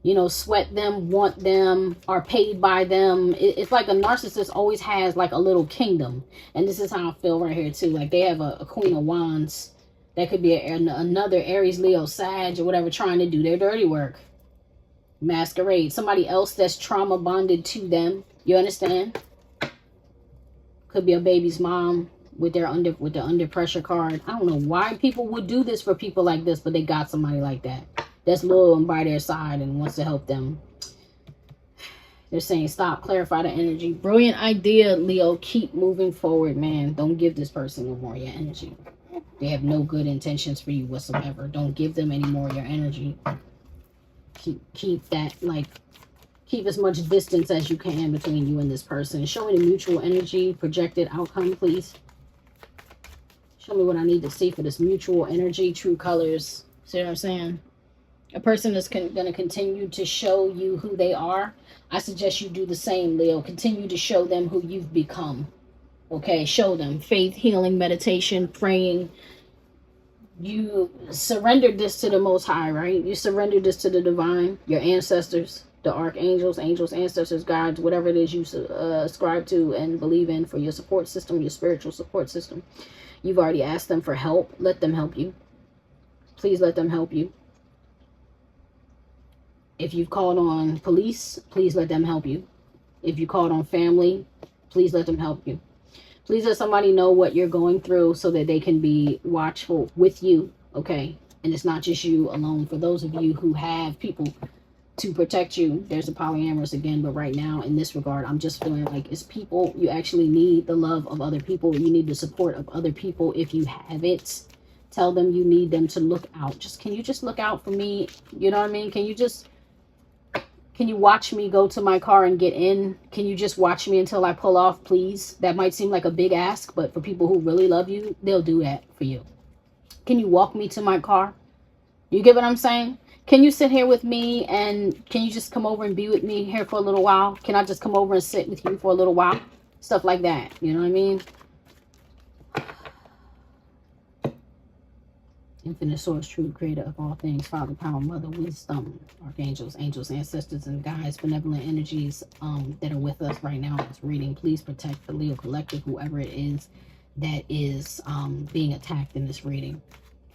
you know, sweat them, want them, are paid by them. It's like a narcissist always has like a little kingdom. And this is how I feel right here too. Like they have a Queen of Wands. That could be another Aries, Leo, Sag, or whatever, trying to do their dirty work. Masquerade. Somebody else that's trauma bonded to them. You understand? Could be a baby's mom with the under pressure card. I don't know why people would do this for people like this, but they got somebody like that. That's loyal and by their side and wants to help them. They're saying stop, clarify the energy. Brilliant idea, Leo. Keep moving forward, man. Don't give this person no more of your energy. They have no good intentions for you whatsoever. Don't give them any more of your energy. Keep that, like, keep as much distance as you can between you and this person. Show me the mutual energy, projected outcome, please. Show me what I need to see for this mutual energy, true colors. See what I'm saying? A person that's going to continue to show you who they are. I suggest you do the same, Leo. Continue to show them who you've become. Okay, show them faith, healing, meditation, praying. You surrendered this to the Most High, right? You surrendered this to the divine, your ancestors. the archangels, angels, ancestors, guides, whatever it is you ascribe to and believe in for your support system, your spiritual support system. You've already asked them for help. Let them help you. Please let them help you. If you've called on police, please let them help you. If you called on family, please let them help you. Please let somebody know what you're going through so that they can be watchful with you, okay? And it's not just you alone. For those of you who have people to protect you, there's a polyamorous again, but right now in this regard, I'm just feeling like it's people. You actually need the love of other people. You need the support of other people. If you have it, tell them you need them to look out. Can you just look out for me? You know what I mean? Can you watch me go to my car and get in? Can you just watch me until I pull off, please? That might seem like a big ask, but for people who really love you, they'll do that for you. Can you walk me to my car? You get what I'm saying? Can you sit here with me, and can you just come over and be with me here for a little while? Can I just come over and sit with you for a little while? Stuff like that. You know what I mean? Infinite source, true creator of all things, Father, power, mother, wisdom, archangels, angels, ancestors, and guides, benevolent energies that are with us right now in this reading. Please protect the Leo collective, whoever it is that is being attacked in this reading.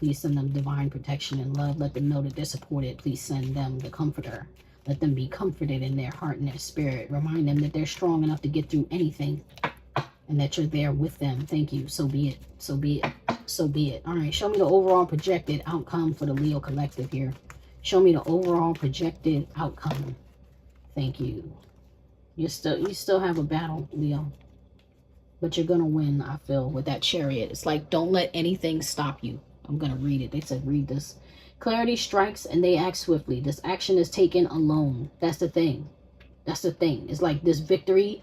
Please send them divine protection and love. Let them know that they're supported. Please send them the comforter. Let them be comforted in their heart and their spirit. Remind them that they're strong enough to get through anything and that you're there with them. Thank you. So be it. So be it. So be it. All right. Show me the overall projected outcome for the Leo collective here. Show me the overall projected outcome. Thank you. You still have a battle, Leo. But you're going to win, I feel, with that Chariot. It's like, don't let anything stop you. I'm going to read it. They said, read this. Clarity strikes and they act swiftly. This action is taken alone. That's the thing. That's the thing. It's like this victory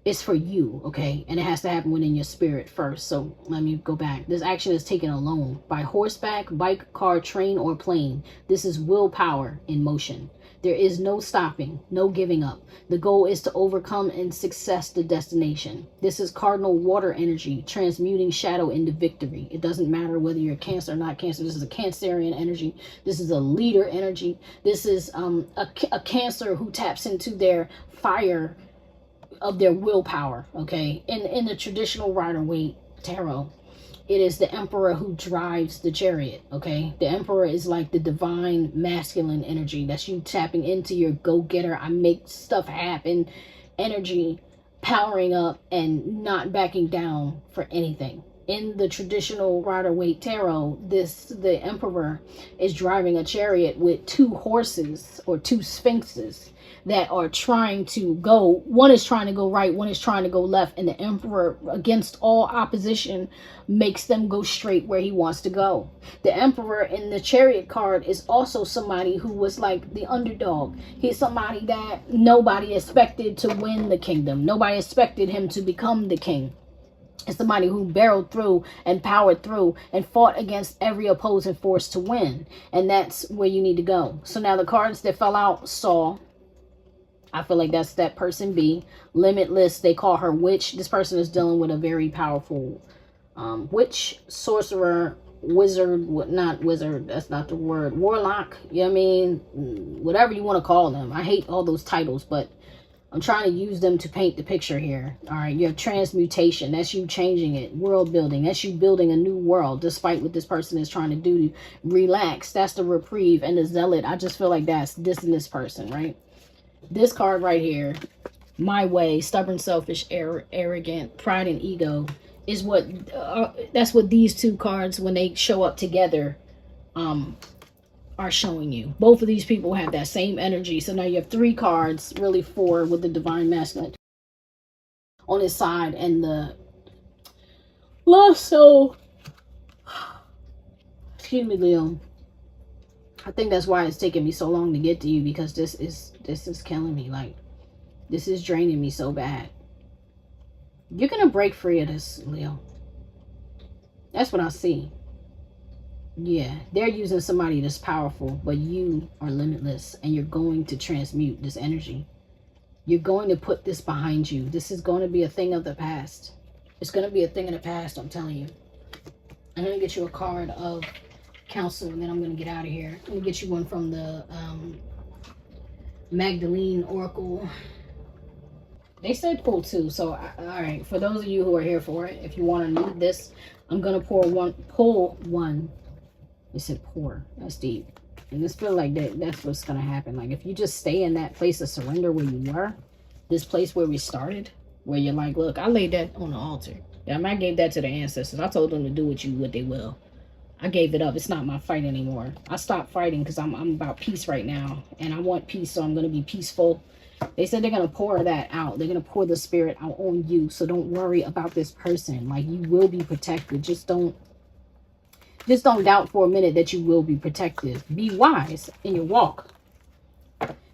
is for you, okay? And it has to happen within your spirit first. So let me go back. This action is taken alone. By horseback, bike, car, train, or plane. This is willpower in motion. There is no stopping, no giving up. The goal is to overcome and success the destination. This is cardinal water energy, transmuting shadow into victory. It doesn't matter whether you're Cancer or not Cancer. This is a Cancerian energy. This is a leader energy. This is a Cancer who taps into their fire of their willpower, okay? In the traditional Rider-Waite tarot, it is the Emperor who drives the Chariot, okay? The Emperor is like the divine masculine energy. That's you tapping into your go-getter, I make stuff happen energy, powering up and not backing down for anything. In the traditional Rider-Waite tarot, the Emperor is driving a chariot with two horses or two sphinxes that are trying to go. One is trying to go right, one is trying to go left, and the Emperor, against all opposition, makes them go straight where he wants to go. The Emperor in the Chariot card is also somebody who was like the underdog. He's somebody that nobody expected to win the kingdom. Nobody expected him to become the king. It's somebody who barreled through and powered through and fought against every opposing force to win. And that's where you need to go. So now the cards that fell out saw, I feel like that's that person B. Limitless, they call her witch. This person is dealing with a very powerful witch, sorcerer, wizard, not wizard, that's not the word, warlock, you know what I mean? Whatever you want to call them. I hate all those titles, but I'm trying to use them to paint the picture here. All right, you have transmutation. That's you changing it. World building. That's you building a new world, despite what this person is trying to do. Relax. That's the reprieve. And the zealot, I just feel like that's this and this person, right? This card right here, my way, stubborn, selfish, arrogant, pride and ego, is what, that's what these two cards, when they show up together, are showing you. Both of these people have that same energy. So now you have three cards, really four, with the divine masculine on his side and the love soul. Excuse me, Leo. I think that's why it's taking me so long to get to you, because this is killing me. Like, this is draining me so bad. You're gonna break free of this, Leo. That's what I see. Yeah, they're using somebody that's powerful, but you are limitless, and you're going to transmute this energy. You're going to put this behind you. This is going to be a thing of the past. It's going to be a thing of the past, I'm telling you. I'm going to get you a card of counsel, and then I'm going to get out of here. I'm going to get you one from the Magdalene Oracle. They said pull 2. So, all right. For those of you who are here for it, if you want to need this, I'm going to pull one. They said pour. That's deep. And this feel like that's what's going to happen. Like, if you just stay in that place of surrender where you were, this place where we started, where you're like, look, I laid that on the altar. I gave that to the ancestors. I told them to do with you what they will. I gave it up. It's not my fight anymore. I stopped fighting because I'm about peace right now. And I want peace, so I'm going to be peaceful. They said they're going to pour that out. They're going to pour the spirit out on you. So don't worry about this person. Like, you will be protected. Just don't doubt for a minute that you will be protected. Be wise in your walk.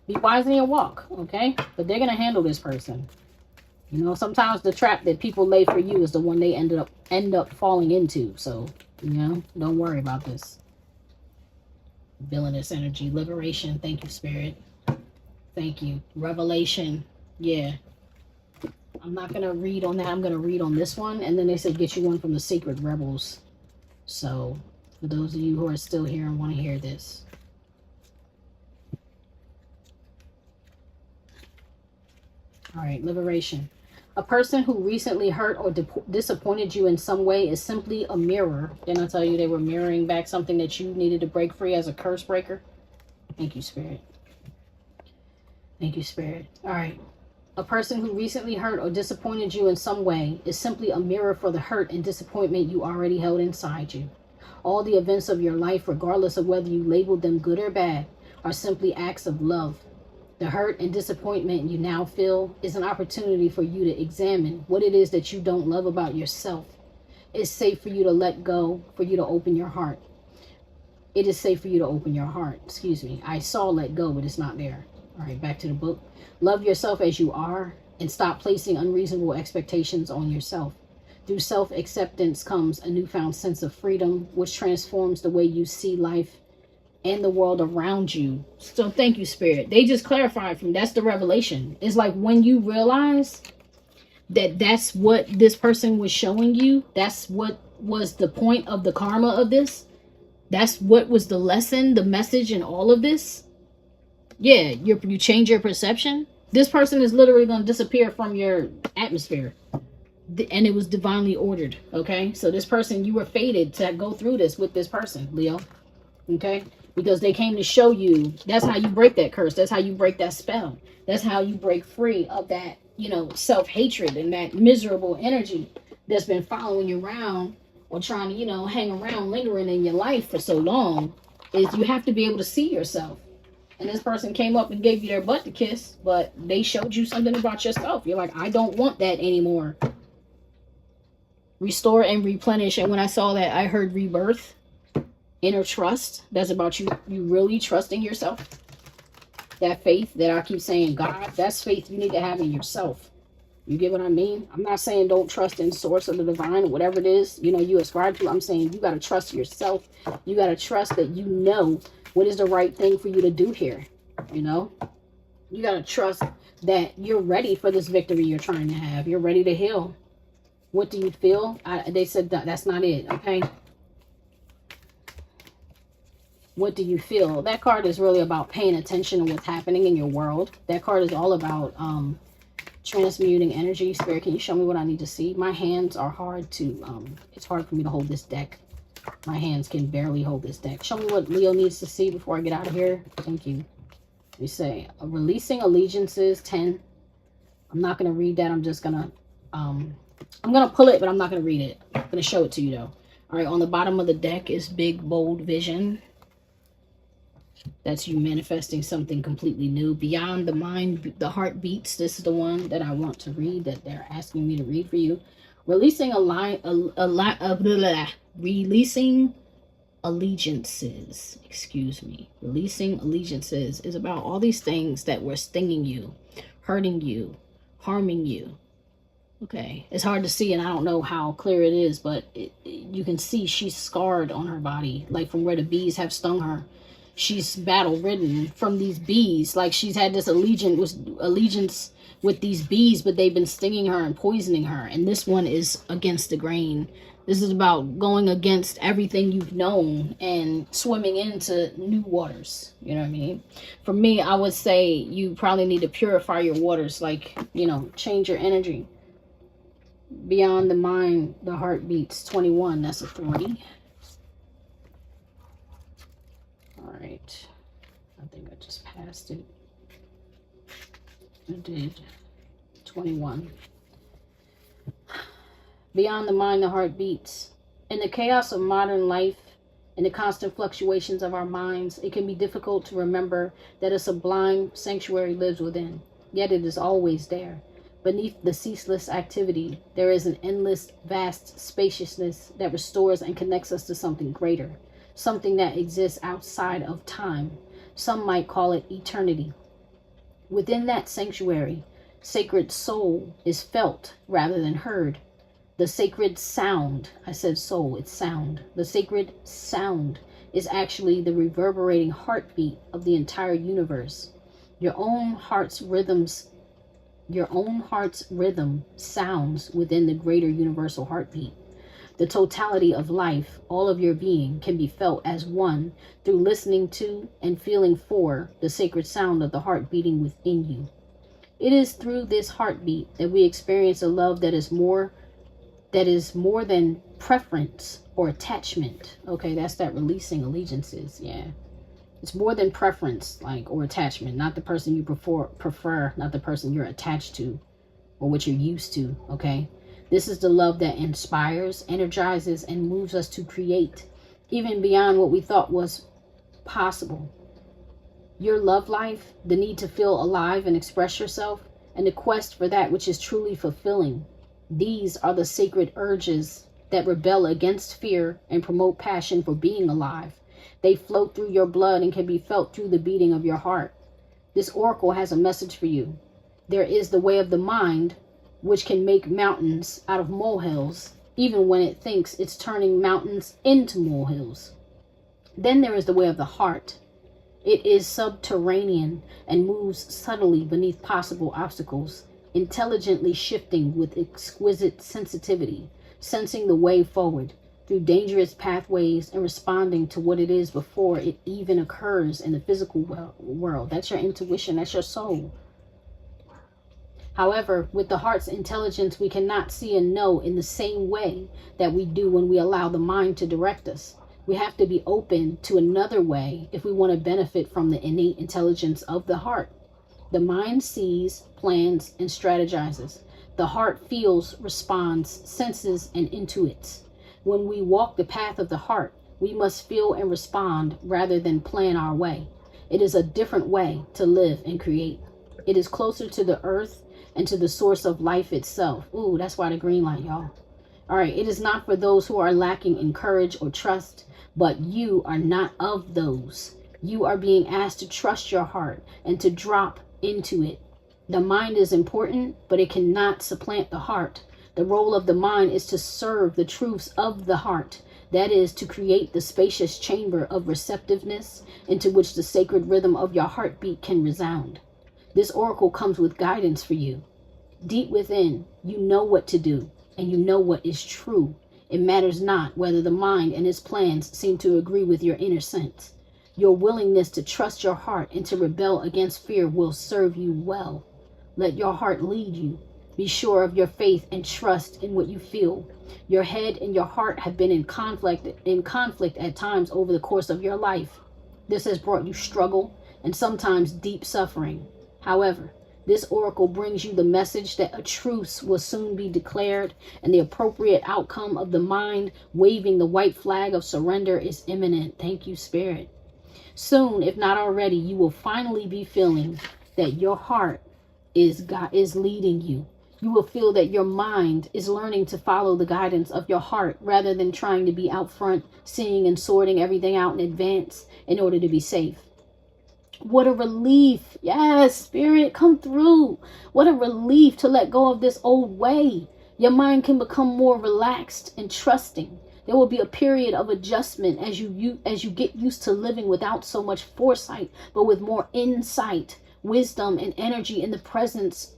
Be wise in your walk, okay? But they're going to handle this person. You know, sometimes the trap that people lay for you is the one they end up falling into. So, you know, don't worry about this. Villainous energy, liberation. Thank you, Spirit. Thank you. Revelation. Yeah. I'm not going to read on that. I'm going to read on this one. And then they said get you one from the Sacred Rebels. So, for those of you who are still here and want to hear this. All right, liberation. A person who recently hurt or disappointed you in some way is simply a mirror. Didn't I tell you they were mirroring back something that you needed to break free as a curse breaker? Thank you, Spirit. Thank you, Spirit. All right. A person who recently hurt or disappointed you in some way is simply a mirror for the hurt and disappointment you already held inside you. All the events of your life, regardless of whether you labeled them good or bad, are simply acts of love. The hurt and disappointment you now feel is an opportunity for you to examine what it is that you don't love about yourself. It's safe for you to let go, for you to open your heart. It is safe for you to open your heart. Excuse me. I saw let go, but it's not there. All right, back to the book. Love yourself as you are and stop placing unreasonable expectations on yourself. Through self-acceptance comes a newfound sense of freedom, which transforms the way you see life and the world around you. So thank you, Spirit. They just clarified from that's the revelation. It's like when you realize that that's what this person was showing you, that's what was the point of the karma of this, that's what was the lesson, the message in all of this. Yeah, you change your perception. This person is literally going to disappear from your atmosphere. And it was divinely ordered, okay? So this person, you were fated to go through this with this person, Leo, okay? Because they came to show you, that's how you break that curse. That's how you break that spell. That's how you break free of that, you know, self-hatred and that miserable energy that's been following you around or trying to, you know, hang around, lingering in your life for so long, is you have to be able to see yourself. And this person came up and gave you their butt to kiss, but they showed you something about yourself. You're like, I don't want that anymore. Restore and replenish. And when I saw that, I heard rebirth. Inner trust. That's about you really trusting yourself. That faith that I keep saying, God, that's faith you need to have in yourself. You get what I mean? I'm not saying don't trust in source of the divine or whatever it is, you know, you ascribe to. I'm saying you got to trust yourself. You got to trust that you know what is the right thing for you to do here. You know, you got to trust that you're ready for this victory you're trying to have. You're ready to heal. What do you feel? They said that's not it. Okay. What do you feel? That card is really about paying attention to what's happening in your world. That card is all about transmuting energy. Spirit, can you show me what I need to see? My hands are hard to, it's hard for me to hold this deck. My hands can barely hold this deck. Show me what Leo needs to see before I get out of here. Thank you. We say, releasing allegiances, 10. I'm not going to read that. I'm just going to, I'm going to pull it, but I'm not going to read it. I'm going to show it to you, though. All right, on the bottom of the deck is big, bold vision. That's you manifesting something completely new. Beyond the mind, the heart beats. This is the one that I want to read, that they're asking me to read for you. Releasing releasing allegiances. Excuse me. Releasing allegiances is about all these things that were stinging you, hurting you, harming you. Okay, it's hard to see, and I don't know how clear it is, but you can see she's scarred on her body, like from where the bees have stung her. She's battle-ridden from these bees. Like she's had this allegiance with these bees, but they've been stinging her and poisoning her. And this one is against the grain. This is about going against everything you've known and swimming into new waters. You know what I mean? For me, I would say you probably need to purify your waters, like, you know, change your energy. Beyond the mind, the heart beats. 21, that's authority. All right. I think I just passed it. I did. 21. Beyond the mind, the heart beats. In the chaos of modern life, in the constant fluctuations of our minds, it can be difficult to remember that a sublime sanctuary lives within. Yet it is always there. Beneath the ceaseless activity, there is an endless, vast spaciousness that restores and connects us to something greater, something that exists outside of time. Some might call it eternity. Within that sanctuary, sacred soul is felt rather than heard. The sacred sound, I said soul, it's sound. The sacred sound is actually the reverberating heartbeat of the entire universe. Your own heart's rhythm sounds within the greater universal heartbeat. The totality of life, all of your being, can be felt as one through listening to and feeling for the sacred sound of the heart beating within you. It is through this heartbeat that we experience a love that is more than preference or attachment. Okay, that's that releasing allegiances. Yeah, it's more than preference, like, or attachment. Not the person you prefer, not the person you're attached to or what you're used to. Okay, this is the love that inspires, energizes, and moves us to create even beyond what we thought was possible. Your love life, the need to feel alive and express yourself, and the quest for that which is truly fulfilling. These are the sacred urges that rebel against fear and promote passion for being alive. They flow through your blood and can be felt through the beating of your heart. This oracle has a message for you. There is the way of the mind, which can make mountains out of molehills, even when it thinks it's turning mountains into molehills. Then there is the way of the heart. It is subterranean and moves subtly beneath possible obstacles, intelligently shifting with exquisite sensitivity, sensing the way forward through dangerous pathways and responding to what it is before it even occurs in the physical world. That's your intuition. That's your soul. However, with the heart's intelligence, we cannot see and know in the same way that we do when we allow the mind to direct us. We have to be open to another way if we want to benefit from the innate intelligence of the heart. The mind sees, plans, and strategizes. The heart feels, responds, senses, and intuits. When we walk the path of the heart, we must feel and respond rather than plan our way. It is a different way to live and create. It is closer to the earth and to the source of life itself. Ooh, that's why the green light, y'all. All right, it is not for those who are lacking in courage or trust, but you are not of those. You are being asked to trust your heart and to drop into it. The mind is important, but it cannot supplant the heart. The role of the mind is to serve the truths of the heart. That is, to create the spacious chamber of receptiveness into which the sacred rhythm of your heartbeat can resound. This oracle comes with guidance for you. Deep within, you know what to do, and you know what is true. It matters not whether the mind and its plans seem to agree with your inner sense. Your willingness to trust your heart and to rebel against fear will serve you well. Let your heart lead you. Be sure of your faith and trust in what you feel. Your head and your heart have been in conflict at times over the course of your life. This has brought you struggle and sometimes deep suffering. However, this oracle brings you the message that a truce will soon be declared and the appropriate outcome of the mind waving the white flag of surrender is imminent. Thank you, Spirit. Soon, if not already, you will finally be feeling that your heart is leading you. You will feel that your mind is learning to follow the guidance of your heart rather than trying to be out front, seeing and sorting everything out in advance in order to be safe. What a relief. Yes, Spirit, come through. What a relief to let go of this old way. Your mind can become more relaxed and trusting. There will be a period of adjustment as you get used to living without so much foresight, but with more insight, wisdom, and energy in the present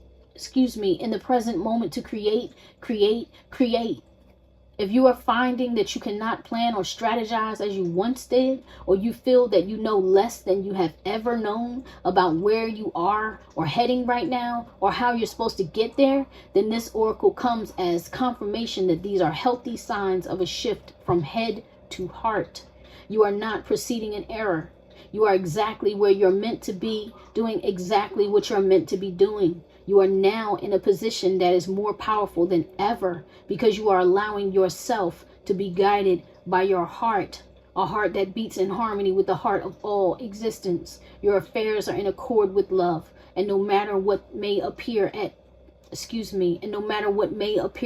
moment to create. If you are finding that you cannot plan or strategize as you once did, or you feel that you know less than you have ever known about where you are or heading right now, or how you're supposed to get there, then this oracle comes as confirmation that these are healthy signs of a shift from head to heart. You are not proceeding in error. You are exactly where you're meant to be, doing exactly what you're meant to be doing. You are now in a position that is more powerful than ever because you are allowing yourself to be guided by your heart, a heart that beats in harmony with the heart of all existence. Your affairs are in accord with love, and no matter what may appear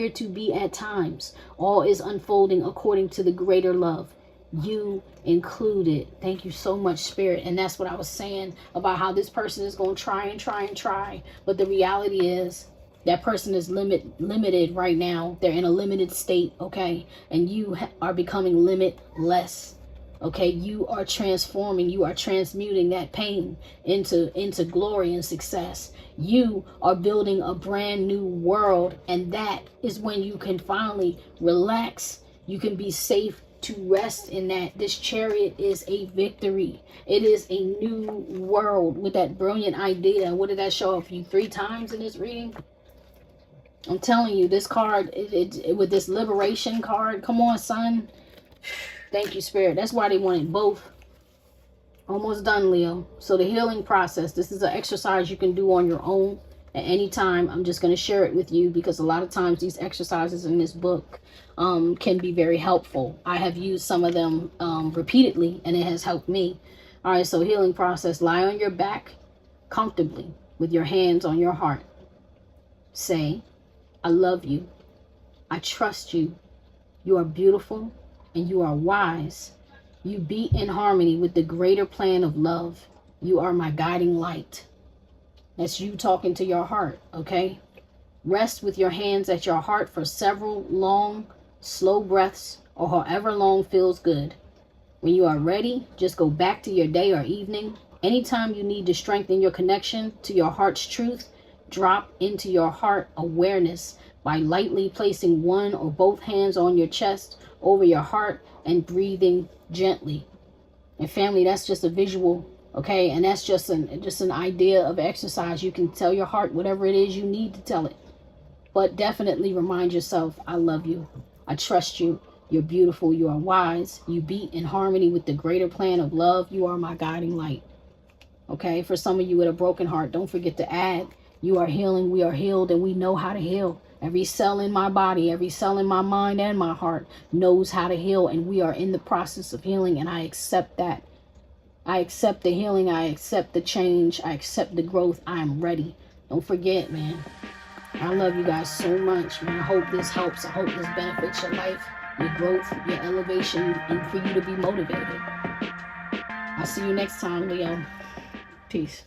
to be at times, all is unfolding according to the greater love, you included. Thank you so much, Spirit. And that's what I was saying about how this person is going to try and try and try. But the reality is that person is limited right now. They're in a limited state, okay? And you are becoming limitless, okay? You are transforming. You are transmuting that pain into glory and success. You are building a brand new world. And that is when you can finally relax. You can be safe to rest in that. This Chariot is a victory. It is a new world with that brilliant idea. What did that show up for you 3 times in this reading? I'm telling you, this card, with this liberation card, come on, son. Thank you, Spirit. That's why they wanted both. Almost done, Leo. So the healing process, this is an exercise you can do on your own at any time. I'm just going to share it with you because a lot of times these exercises in this book can be very helpful. I have used some of them repeatedly, and it has helped me. All right, so healing process. Lie on your back comfortably with your hands on your heart. Say, I love you. I trust you. You are beautiful and you are wise. You beat in harmony with the greater plan of love. You are my guiding light. That's you talking to your heart, okay? Rest with your hands at your heart for several long, slow breaths, or however long feels good. When you are ready, just go back to your day or evening. Anytime you need to strengthen your connection to your heart's truth, drop into your heart awareness by lightly placing one or both hands on your chest over your heart and breathing gently. And family, that's just a visual. Okay, and that's just an idea of exercise. You can tell your heart whatever it is you need to tell it. But definitely remind yourself, I love you. I trust you. You're beautiful. You are wise. You beat in harmony with the greater plan of love. You are my guiding light. Okay, for some of you with a broken heart, don't forget to add, you are healing. We are healed, and we know how to heal. Every cell in my body, every cell in my mind and my heart knows how to heal, and we are in the process of healing, and I accept that. I accept the healing. I accept the change. I accept the growth. I am ready. Don't forget, man. I love you guys so much, man. I hope this helps. I hope this benefits your life, your growth, your elevation, and for you to be motivated. I'll see you next time, Leo. Peace.